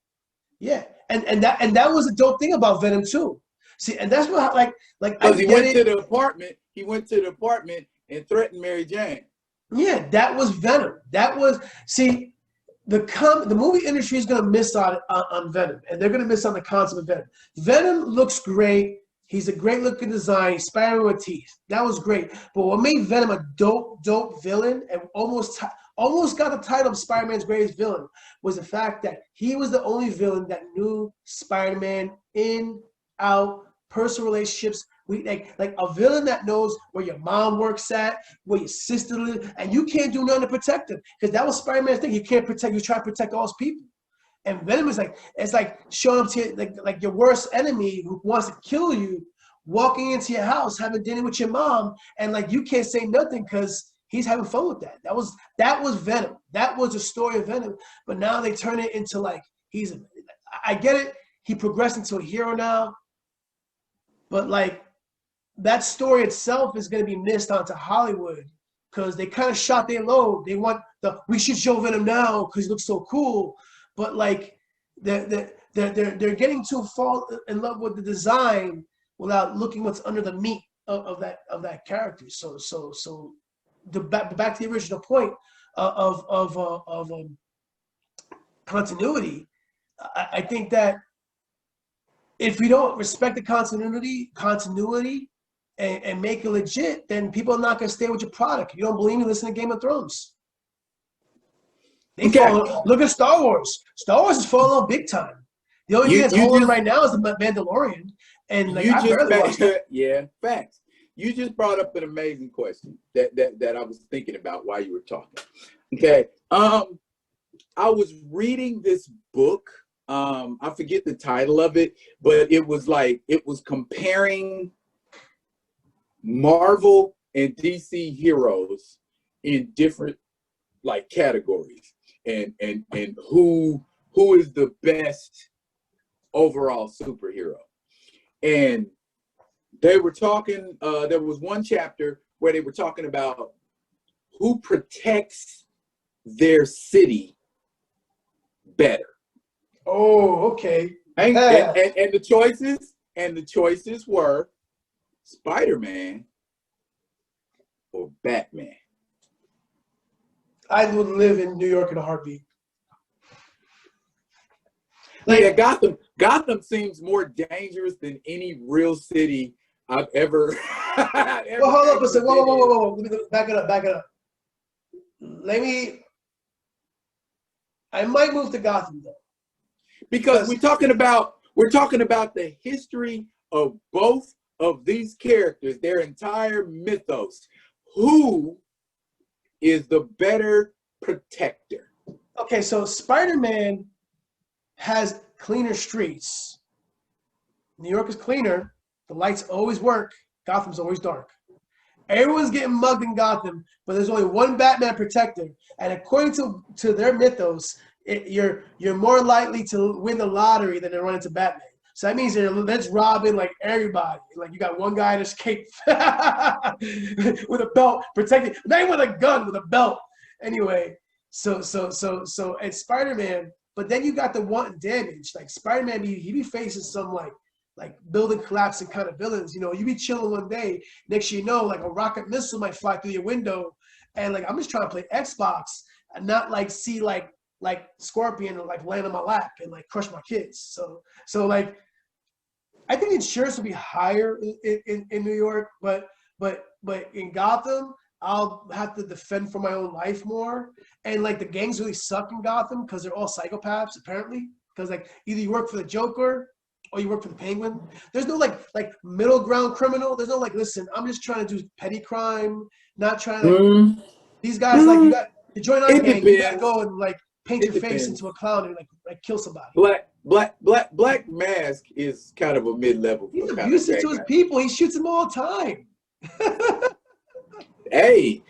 yeah, and that was a dope thing about Venom too. See, and that's what like I Because he get went it. to the apartment. He went to the apartment and threatened Mary Jane. Yeah, that was Venom. That was see the movie industry is going to miss on Venom, and they're going to miss on the concept of Venom. Venom looks great. He's a great looking design. Spider-Man with teeth. That was great. But what made Venom a dope villain and almost got the title of Spider-Man's greatest villain was the fact that he was the only villain that knew Spider-Man in, out, personal relationships. Like a villain that knows where your mom works at, where your sister lives, and you can't do nothing to protect him. Because that was Spider-Man's thing. He can't protect, you try to protect all his people. And Venom is it's like showing up to you, like your worst enemy who wants to kill you, walking into your house, having dinner with your mom, and like you can't say nothing because he's having fun with that. That was Venom. That was the story of Venom. But now they turn it into like I get it. He progressed into a hero now, but like that story itself is going to be missed onto Hollywood because they kind of shot their load. They want we should show Venom now because he looks so cool. But like they're getting too fall in love with the design without looking what's under the meat of that character. So back to the original point of continuity. I think that if we don't respect the continuity and make it legit, then people are not going to stay with your product. If you don't believe me, listen to Game of Thrones. Look at Star Wars. Star Wars is falling off big time. The only thing that's holding right now is the Mandalorian. And like I barely watched it. Yeah, facts. You just brought up an amazing question that I was thinking about while you were talking. Okay. I was reading this book. I forget the title of it, but it was comparing Marvel and DC heroes in different like categories and who is the best overall superhero. And they were talking, there was one chapter where they were talking about who protects their city better. Oh, okay. And the choices were Spider-Man or Batman. I would live in New York in a heartbeat. Yeah, Gotham seems more dangerous than any real city I've ever. Well, hold up a second. Whoa. Let me back it up. I might move to Gotham though. Because we're talking about the history of both of these characters, their entire mythos. Who is the better protector? Okay, so Spider-Man has cleaner streets. New York is cleaner. The lights always work. Gotham's always dark. Everyone's getting mugged in Gotham, but there's only one Batman protector. And according to their mythos, you're more likely to win the lottery than to run into Batman. So that means that's robbing like everybody. Like you got one guy in his cape with a belt protecting, not even with a gun, with a belt. Anyway, so it's Spider-Man, but then you got the wanton damage. Like Spider-Man, he be facing some like building collapsing kind of villains. You know, you be chilling one day, next you know, like a rocket missile might fly through your window, and like I'm just trying to play Xbox and not like see like Scorpion or like land on my lap and like crush my kids. So like I think insurance will be higher in New York, but in Gotham, I'll have to defend for my own life more. And like the gangs really suck in Gotham because they're all psychopaths apparently. Because like either you work for the Joker or you work for the Penguin. There's no like middle ground criminal. There's no like, listen, I'm just trying to do petty crime, not trying to. These guys like you got to join our gang. You gotta go and like paint your face into a clown and like kill somebody. Black Mask is kind of a mid-level. He's abusive to his people. He shoots them all the time. Hey,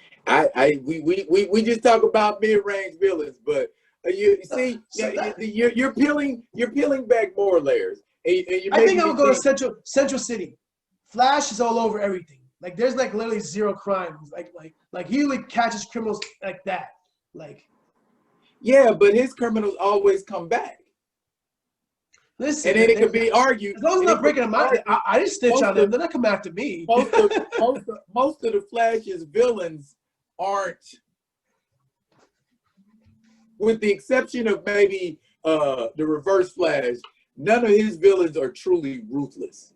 we just talk about mid-range villains, but you see, you're peeling back more layers, and you I think making I me would go to think. Central City. Flash is all over everything. Like there's like literally zero crime. Like he like catches criminals like that. Like Yeah, but his criminals always come back, listen, and then it could be argued. as long as I'm And not it could breaking be them out, argued. I didn't snitch Most on them. of They're not coming after me. most of the Flash's villains aren't, with the exception of maybe the Reverse Flash. None of his villains are truly ruthless.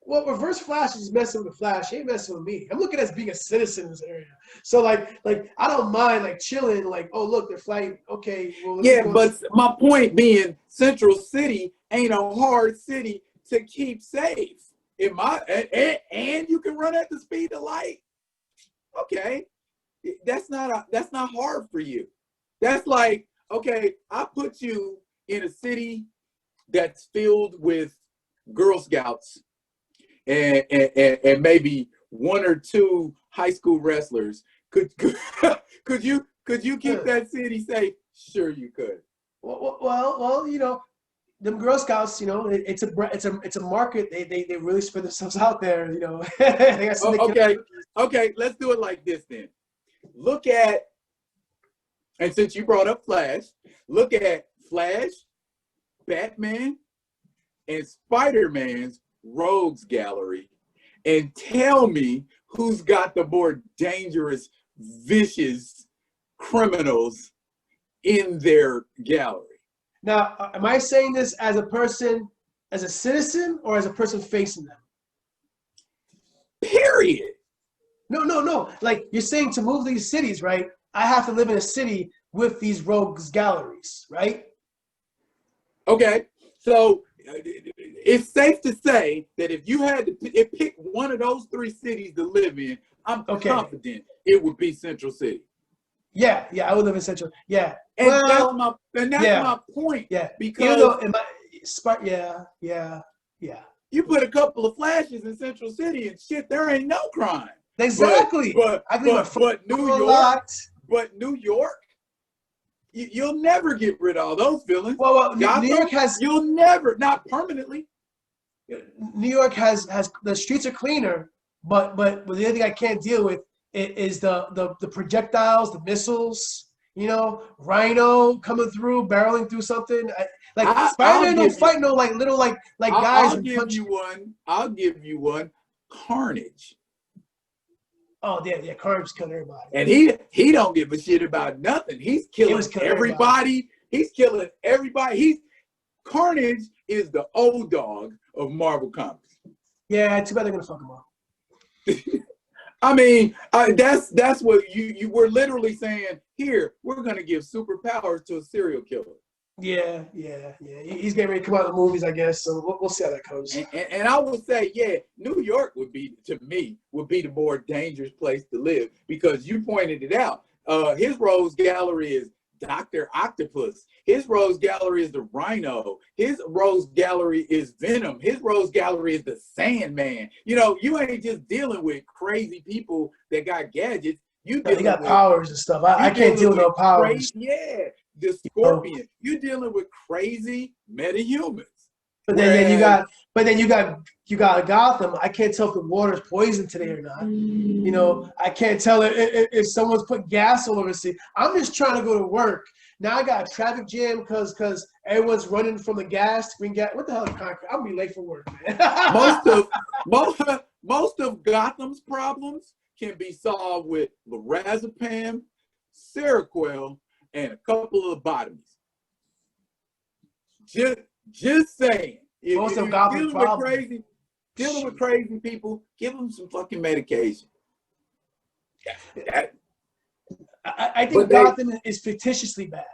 Well, Reverse Flash is messing with the Flash. He ain't messing with me. I'm looking at as being a citizen in this area. So like I don't mind like chilling. Like, oh look, they're fighting. Okay, well let me Yeah, go. but my point being, Central City ain't a hard city to keep safe. And you can run at the speed of light. Okay, that's not hard for you. That's like, okay, I put you in a city that's filled with Girl Scouts and maybe one or two high school wrestlers. Could you keep that city safe? Sure, you could. Well, you know, them Girl Scouts, you know, it's a market. They really spread themselves out there. You know, they got some Okay. Let's do it like this then. Look at, and since you brought up Flash, look at Flash, Batman, and Spider-Man's rogues gallery, and tell me who's got the more dangerous, vicious criminals in their gallery. Now, am I saying this as a person, as a citizen, or as a person facing them? Period. No. Like you're saying to move these cities, right? I have to live in a city with these rogues galleries, right? Okay, so it's safe to say that if you had to pick one of those three cities to live in, I'm confident it would be Central City. Yeah, I would live in Central. Yeah, and that's my point. Yeah, because even though you put a couple of Flashes in Central City and shit, there ain't no crime. Exactly. But New York, you'll never get rid of all those villains. Well, New York has. You'll never, not permanently. New York has the streets are cleaner, but the other thing I can't deal with is the projectiles, the missiles. You know, Rhino coming through, barreling through something. Spider-Man don't fight no like little like guys. I'll give you one. Carnage. Oh yeah, Carnage killing everybody. And he don't give a shit about nothing. He's killing everybody. He's killing everybody. Carnage is the old dog of Marvel Comics. Yeah, too bad they're gonna fuck him up. I mean, that's what you were literally saying. Here, we're gonna give superpowers to a serial killer. Yeah. He's getting ready to come out of the movies, I guess. So we'll see how that goes. And I would say, yeah, New York would be the more dangerous place to live, because you pointed it out. His Rose Gallery is Dr. Octopus. His Rose Gallery is the Rhino. His Rose Gallery is Venom. His Rose Gallery is the Sandman. You know, you ain't just dealing with crazy people that got gadgets. They got powers and stuff. I can't deal with no powers. The Scorpion. You're dealing with crazy metahumans. But then you got Gotham. I can't tell if the water's poisoned today or not. You know, I can't tell if someone's put gas all over the city. I'm just trying to go to work. Now I got a traffic jam because everyone's running from the gas to bring gas. What the hell is concrete? I'm gonna be late for work, man. most of Gotham's problems can be solved with lorazepam, Seroquel, and a couple of lobotomies. Just saying. Most of Gotham's problems. Dealing with crazy people, give them some fucking medication. I think Gotham is fictitiously bad.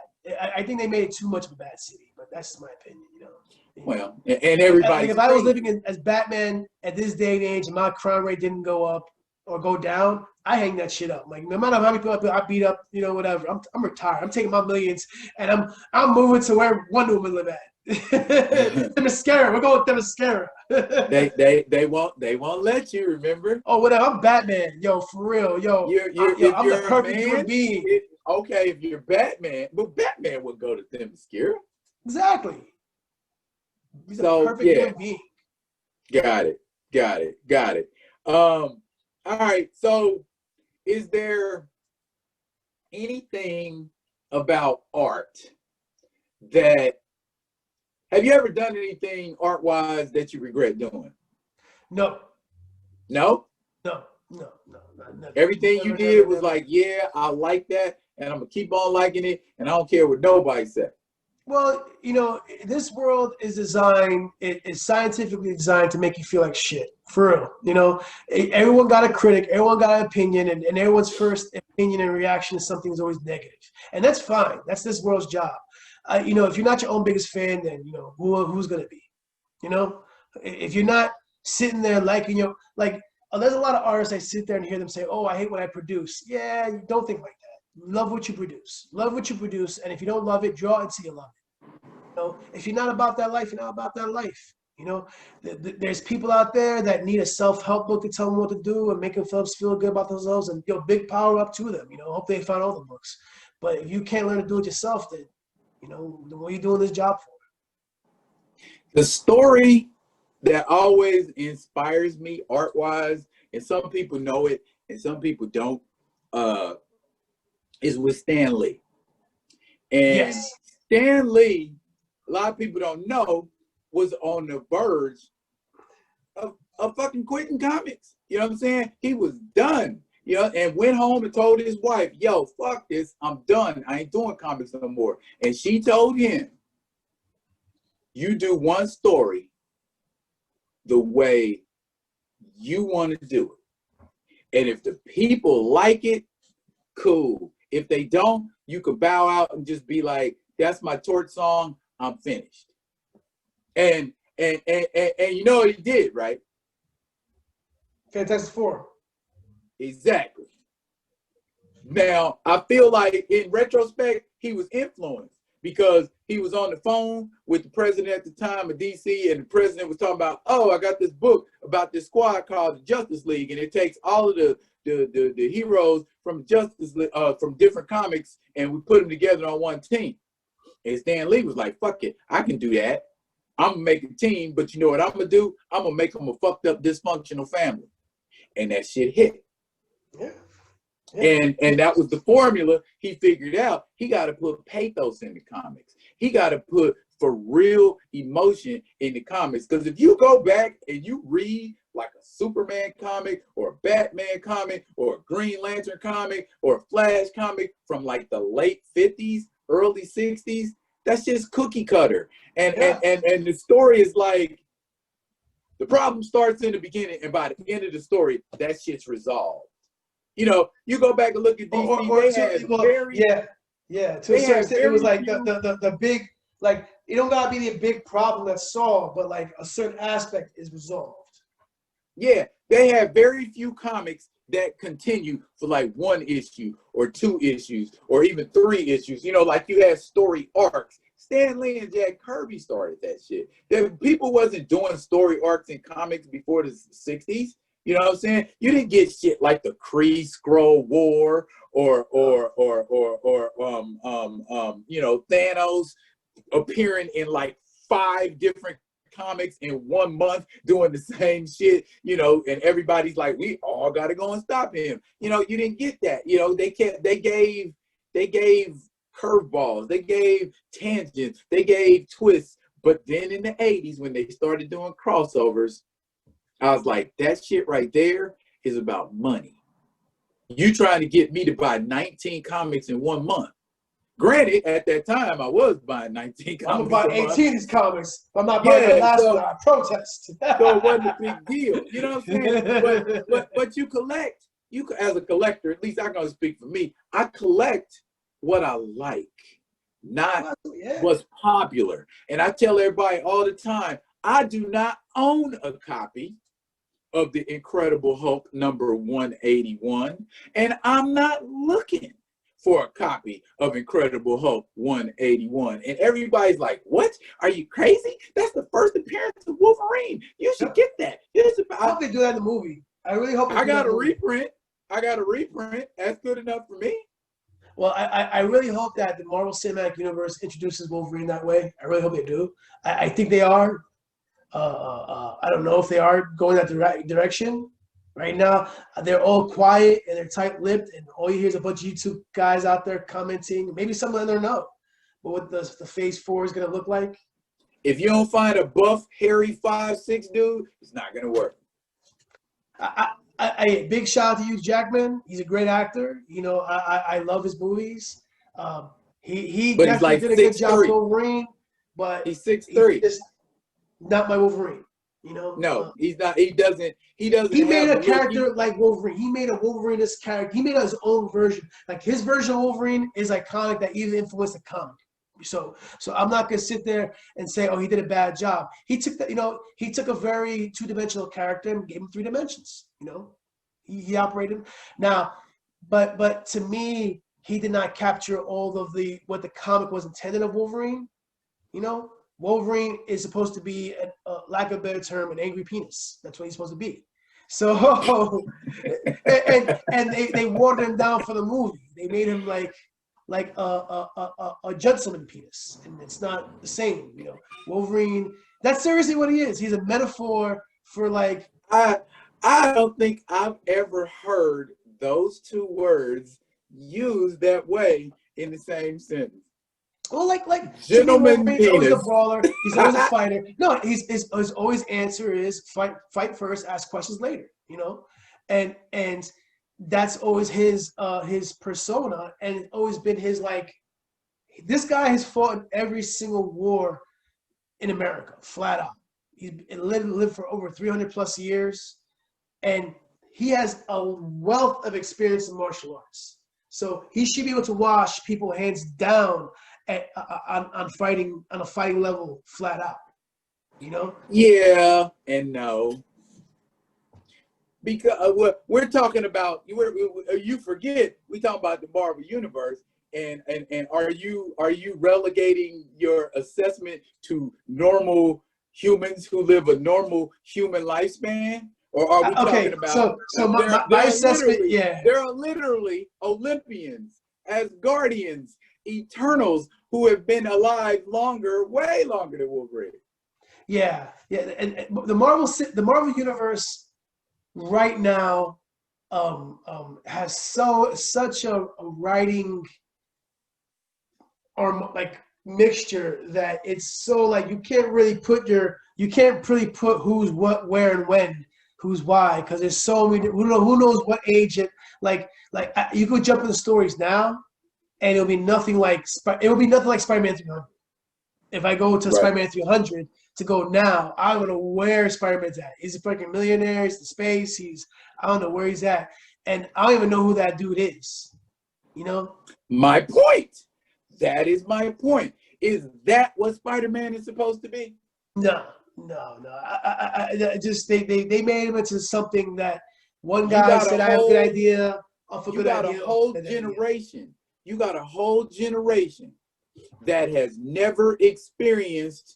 I think they made it too much of a bad city, but that's my opinion, you know. Well, and everybody. If I was living as Batman at this day and age and my crime rate didn't go up or go down, I hang that shit up. Like no matter how many people I beat up, you know, whatever. I'm retired. I'm taking my millions and I'm moving to where Wonder Woman live at. Themyscira. We're going with Themyscira. they won't let you, remember? Oh, whatever. I'm Batman. Yo, for real. Yo, If I'm the you're a perfect human man, being. okay, if you're Batman, but Batman would go to Themyscira. Exactly. He's a So perfect human being. Got it. All right. So is there anything about art that, have you ever done anything art-wise that you regret doing? No. No? No. Never. Everything you did was like, yeah, I like that, and I'm gonna keep on liking it, and I don't care what nobody said. Well, this world is designed, it is scientifically designed to make you feel like shit, for real. Everyone got a critic, everyone got an opinion, and everyone's first opinion and reaction to something is always negative. And that's fine. That's this world's job. If you're not your own biggest fan, then, who's going to be? If you're not sitting there liking there's a lot of artists I sit there and hear them say, oh, I hate what I produce. Yeah, you don't think like that. Love what you produce. Love what you produce. And if you don't love it, draw it until you love it. If you're not about that life, you're not about that life. There's people out there that need a self-help book to tell them what to do and make themselves feel good about themselves, and big power up to them. Hope they find all the books. But if you can't learn to do it yourself, then what are you doing this job for? The story that always inspires me art-wise, and some people know it and some people don't, is with Stan Lee. And yes. Stan Lee, a lot of people don't know, was on the verge of fucking quitting comics. You know what I'm saying? He was done, and went home and told his wife, yo, fuck this, I'm done. I ain't doing comics no more. And she told him, you do one story the way you want to do it. And if the people like it, cool. If they don't, you could bow out and just be like, that's my torch song, I'm finished. And you know what he did, right? Fantastic Four. Exactly. Now, I feel like in retrospect, he was influenced because he was on the phone with the president at the time of DC, and the president was talking about, oh, I got this book about this squad called the Justice League, and it takes all of the heroes from Justice League, from different comics, and we put them together on one team. And Stan Lee was like, fuck it, I can do that. I'm gonna make a team, but you know what I'm gonna do? I'm gonna make them a fucked up dysfunctional family. And that shit hit. Yeah. And that was the formula he figured out. He got to put pathos in the comics. He got to put for real emotion in the comics. Because if you go back and you read like a Superman comic or a Batman comic or a Green Lantern comic or a Flash comic from like the late 50s, early 60s, that's just cookie cutter. And the story is like, the problem starts in the beginning, and by the end of the story, that shit's resolved. You go back and look at DC. Yeah. To a certain extent, it was like the big, like, it don't gotta be the big problem that's solved, but like a certain aspect is resolved. Yeah, they have very few comics that continue for like one issue or two issues or even three issues. Like you had story arcs. Stan Lee and Jack Kirby started that shit. People wasn't doing story arcs in comics before the 60s. You know what I'm saying? You didn't get shit like the Kree Skrull War or Thanos appearing in like 5 different comics in 1 month doing the same shit, and everybody's like, we all gotta go and stop him. You didn't get that. They gave curveballs, they gave tangents, they gave twists. But then in the 80s, when they started doing crossovers, I was like, that shit right there is about money. You trying to get me to buy 19 comics in 1 month. Granted, at that time, I was buying 19 comics. I'm about 18 of these comics. I'm not buying the last one. I protest. So it wasn't a big deal. You know what I'm saying? But you collect. As a collector, at least I'm going to speak for me, I collect what I like, not what's popular. And I tell everybody all the time, I do not own a copy of the Incredible Hulk number 181, and I'm not looking for a copy of Incredible Hulk 181. And everybody's like, what? Are you crazy? That's the first appearance of Wolverine. You should get that. I hope they do that in the movie. I really hope I got a reprint. I got a reprint. That's good enough for me. Well, I really hope that the Marvel Cinematic Universe introduces Wolverine that way. I really hope they do. I think they are. I don't know if they are going that direction. Right now, they're all quiet and they're tight-lipped, and all you hear is a bunch of YouTube guys out there commenting. Maybe some of them don't know. But what the Phase 4 is going to look like. If you don't find a buff, hairy 5'6" dude, it's not going to work. Big shout out to Hugh Jackman. He's a great actor. You know, I love his movies. He definitely did a good job with Wolverine, but he's 6'3". He's not my Wolverine. You know? No, he's not. He doesn't. He made a character like Wolverine. He made a Wolverine-esque character. He made his own version. Like his version of Wolverine is iconic. That even influenced the comic. So I'm not gonna sit there and say, oh, he did a bad job. He took he took a very two-dimensional character and gave him 3 dimensions. You know, he operated now, but to me, he did not capture all of what the comic was intended of Wolverine. You know, Wolverine is supposed to be, lack of a better term, an angry penis. That's what he's supposed to be. So, and they watered him down for the movie. They made him like a gentleman penis, and it's not the same. You know, Wolverine. That's seriously what he is. He's a metaphor for like. I don't think I've ever heard those 2 words used that way in the same sentence. Well, like gentleman penis. He's always a brawler. He's always a fighter. No, his always answer is fight first, ask questions later. You know, and that's always his persona, and it's always been his like. This guy has fought in every single war in America, flat out. He's lived for over 300 plus years, and he has a wealth of experience in martial arts. So he should be able to wash people hands down on fighting on a fighting level, flat out. You know? Yeah and no. Because we're talking about, you forget we talking about the Marvel Universe, and are you relegating your assessment to normal humans who live a normal human lifespan, or are we talking about? So my assessment, yeah, there are literally Olympians, Asgardians, Eternals who have been alive longer, way longer than Wolverine. Yeah, and the Marvel Universe right now has such a writing or like mixture that it's so like you can't really put who's what, where, and when, who's why, because there's so many. Who knows what age it like you could jump into stories now, and it'll be nothing like Spider-Man 300. If I go to Spider-Man 300 to go now, I don't know where Spider-Man's at. He's a fucking millionaire. He's in space. I don't know where he's at, and I don't even know who that dude is. You know. My point. That is my point. Is that what Spider-Man is supposed to be? No. I just they made him into something that one guy said I have a good idea. You got a whole generation. You got a whole generation that has never experienced.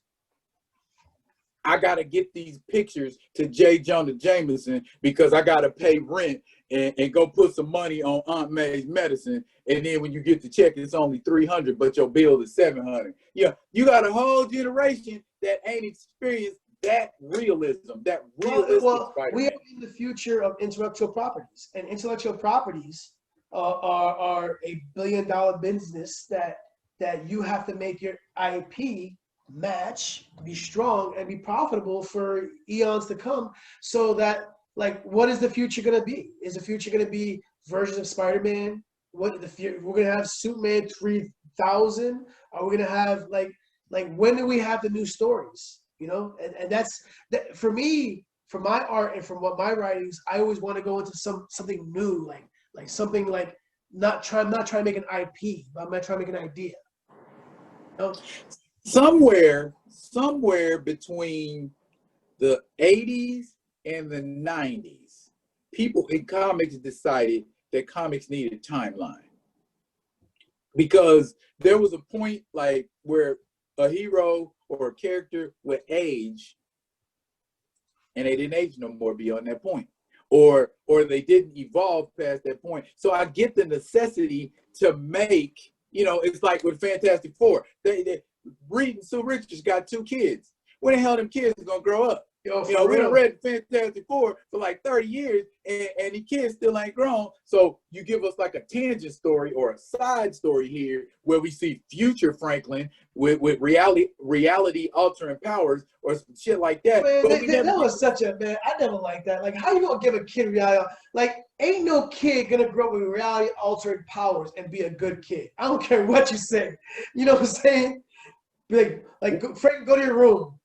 I gotta get these pictures to J. Jonah Jameson because I gotta pay rent and go put some money on Aunt May's medicine. And then when you get the check, it's only $300, but your bill is $700. Yeah, you got a whole generation that ain't experienced that realism, that realistic Spider-Man. We are in the future of intellectual properties, and intellectual properties are a billion-dollar business that you have to make your IP match, be strong, and be profitable for eons to come. So that, like, what is the future going to be? Is the future going to be versions of Spider-Man? We're going to have Superman 3000? Are we going to have like when do we have the new stories? You know, and that's that for me, for my art and from what my writings, I always want to go into something new, like something like not trying to make an IP, but I'm not trying to make an idea. You know? Somewhere between the 80s and the 90s, people in comics decided that comics needed timeline. because there was a point like where a hero or a character would age and they didn't age no more beyond that point, or they didn't evolve past that point. So I get the necessity to make, you know, it's like with Fantastic Four. Reed and Sue Richards got 2 kids. When the hell them kids are gonna grow up? Yo, You know, we real. done read Fantastic Four for like 30 years, and the kids still ain't grown. So you give us like a tangent story or a side story here where we see future Franklin with reality altering powers or some shit like that. Man, But that was such a, man, I never liked that. Like, how you gonna give a kid reality? Like, ain't no kid gonna grow up with reality altering powers and be a good kid. I don't care what you say. You know what I'm saying? Like Frank, go to your room.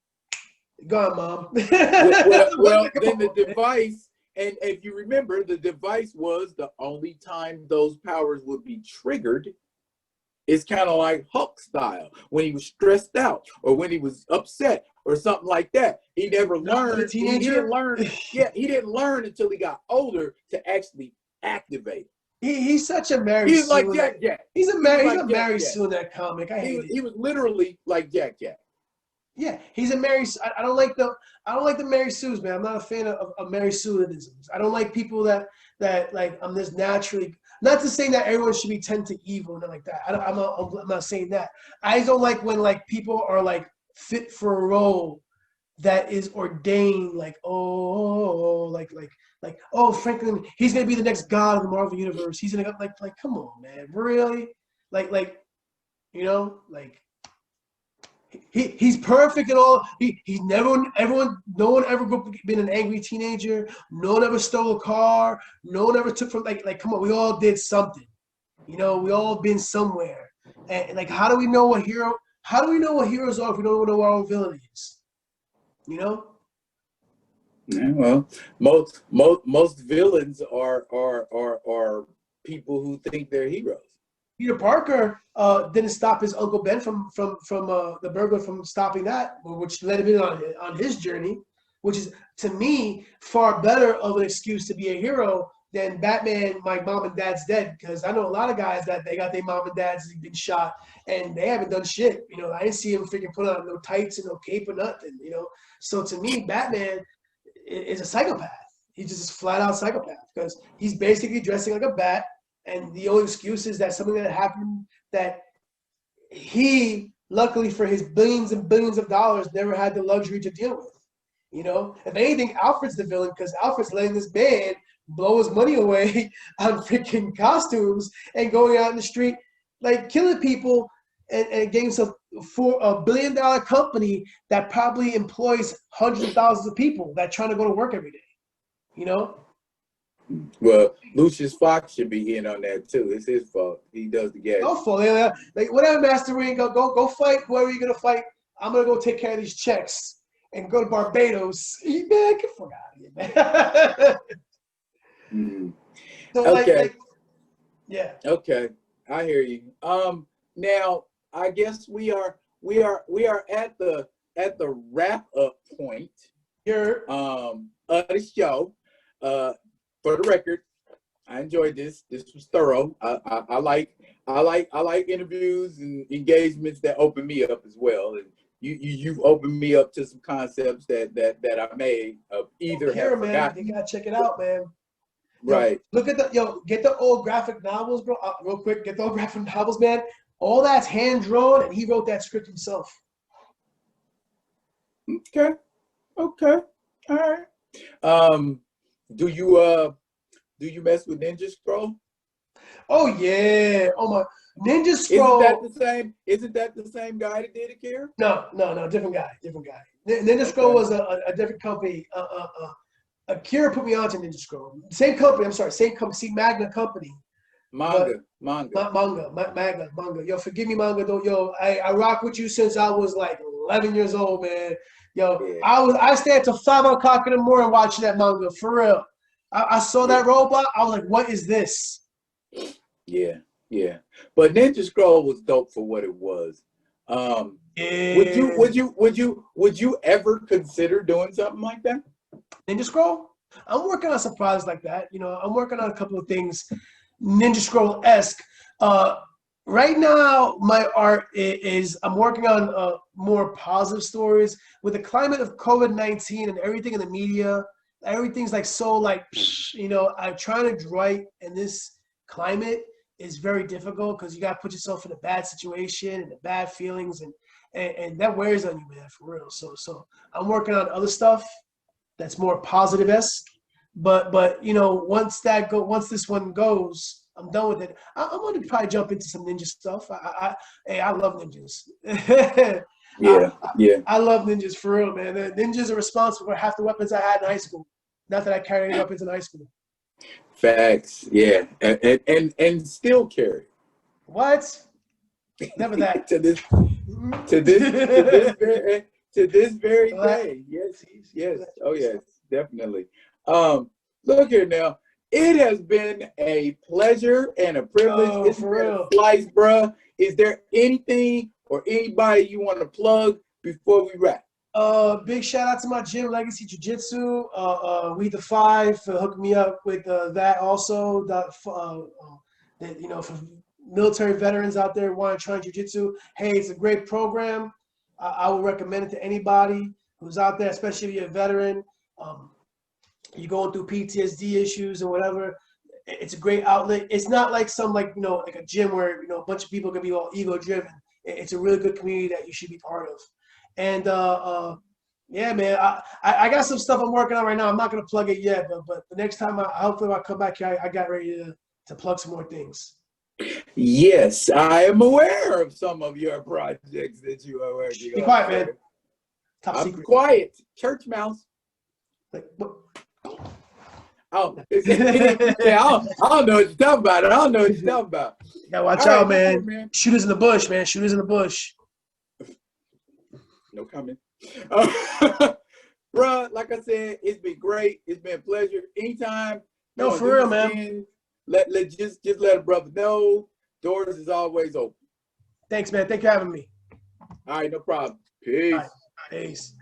Go on, Mom. well, then the device, and if you remember, the device was the only time those powers would be triggered. It's kind of like Hulk style, when he was stressed out or when he was upset or something like that. He never learned. He didn't learn. Yeah, he didn't learn until he got older to actually activate it. He's such a Mary He's Sue. like Jack Jack. He's a Mary Sue in that comic. I hate it. He was literally like Jack Jack. Yeah, he's a Mary. I don't like the Mary Sues, man. I'm not a fan of Mary Sue-isms. I don't like people that like I'm this naturally. Not to say that everyone should be tend to evil and like that. I'm not saying that. I just don't like when like people are like fit for a role that is ordained. Like oh Franklin, he's gonna be the next god of the Marvel universe. He's gonna like come on, man, really? Like you know like. He's perfect and all. He's never no one ever been an angry teenager. No one ever stole a car. No one ever took from like come on, we all did something. You know, we all been somewhere. And like how do we know what heroes are if we don't know what our villain is? You know? Yeah, well, most villains are people who think they're heroes. Peter Parker didn't stop his Uncle Ben from the burglar from stopping that, which led him in on his journey, which is, to me, far better of an excuse to be a hero than Batman, my mom and dad's dead. Because I know a lot of guys that they got their mom and dad's been shot and they haven't done shit. You know, I didn't see him freaking put on no tights and no cape or nothing, you know. So to me, Batman is a psychopath. He's just a flat out psychopath because he's basically dressing like a bat. And the only excuse is that something that happened that he, luckily for his billions and billions of dollars, never had the luxury to deal with. You know, if anything, Alfred's the villain because Alfred's letting this man blow his money away on freaking costumes and going out in the street, like killing people and getting himself for $1 billion company that probably employs hundreds of thousands of people that trying to go to work every day. You know? Well, Lucius Fox should be in on that too. It's his fault. He does the gas. No fault. Like whatever, Master Ring, go fight whoever you're gonna fight. I'm gonna go take care of these checks and go to Barbados. Man, get the fuck out of here, man. So okay. Yeah. Okay, I hear you. Now I guess we are at the wrap up point. Of the show. For the record, I enjoyed this. This was thorough. I like interviews and engagements that open me up as well. And you've opened me up to some concepts that I may either have forgotten. You gotta check it out, man. Right. Look at get the old graphic novels, bro. Real quick, get the old graphic novels, man. All that's hand drawn, and he wrote that script himself. Okay. All right. Do you mess with Ninja Scroll? Oh yeah. Oh my, Ninja Scroll. Isn't that the same guy that did Akira? No, different guy. Ninja Scroll was a different company. Akira put me on to Ninja Scroll. Same company. See, Magna Company. Manga. Yo, forgive me, manga. Yo, I rock with you since I was like 11 years old, man. Yo, yeah. I stayed till 5 o'clock in the morning watching that manga, for real. I saw that robot. I was like, what is this? Yeah. But Ninja Scroll was dope for what it was. Yeah. Would you ever consider doing something like that? Ninja Scroll? I'm working on some projects like that. You know, I'm working on a couple of things Ninja Scroll-esque. Right now, my art is I'm working on more positive stories with the climate of COVID-19 and everything in the media. Everything's like so like, you know, I'm trying to write in this climate is very difficult because you got to put yourself in a bad situation and the bad feelings and that wears on you, man, for real. So I'm working on other stuff that's more positive-esque. But you know, once this one goes, I'm done with it. I'm gonna probably jump into some ninja stuff. Hey, I love ninjas. Yeah, yeah. I love ninjas for real, man. The ninjas are responsible for half the weapons I had in high school. Not that I carried any weapons in high school. Facts. Yeah, and still carry What? Never that. to this to this to this very to this very Well, day. Yes, yes. Oh yes, definitely. Look here now. It has been a pleasure and a privilege. Yo, It's for been a real. slice, bruh. Is there anything or anybody you want to plug before we wrap? Big shout out to my gym, Legacy Jiu Jitsu. We the Five for hooking me up with that also. That you know, for military veterans out there wanting to try Jiu Jitsu. Hey, it's a great program. I would recommend it to anybody who's out there, especially if you're a veteran. You're going through PTSD issues or whatever. It's a great outlet. It's not like some like you know like a gym where you know a bunch of people can be all ego driven. It's a really good community that you should be part of. And yeah, man, I got some stuff I'm working on right now. I'm not gonna plug it yet, but the next time hopefully when I come back here, I got ready to plug some more things. Yes, I am aware of some of your projects that you are working Be on. quiet, man. Top I'm secret. quiet. Church mouse. Like, what? Oh, I don't know what you're talking about. I don't know what you're talking about. Yeah, watch All out, right, man. cool, man. Shooters in the bush, man. Shooters in the bush. No comment. Bruh, like I said, it's been great. It's been a pleasure. Anytime you No, want to for do real, this man. again, just let a brother know. Doors is always open. Thanks, man. Thank you for having me. All right, no problem. All Peace. right. Peace.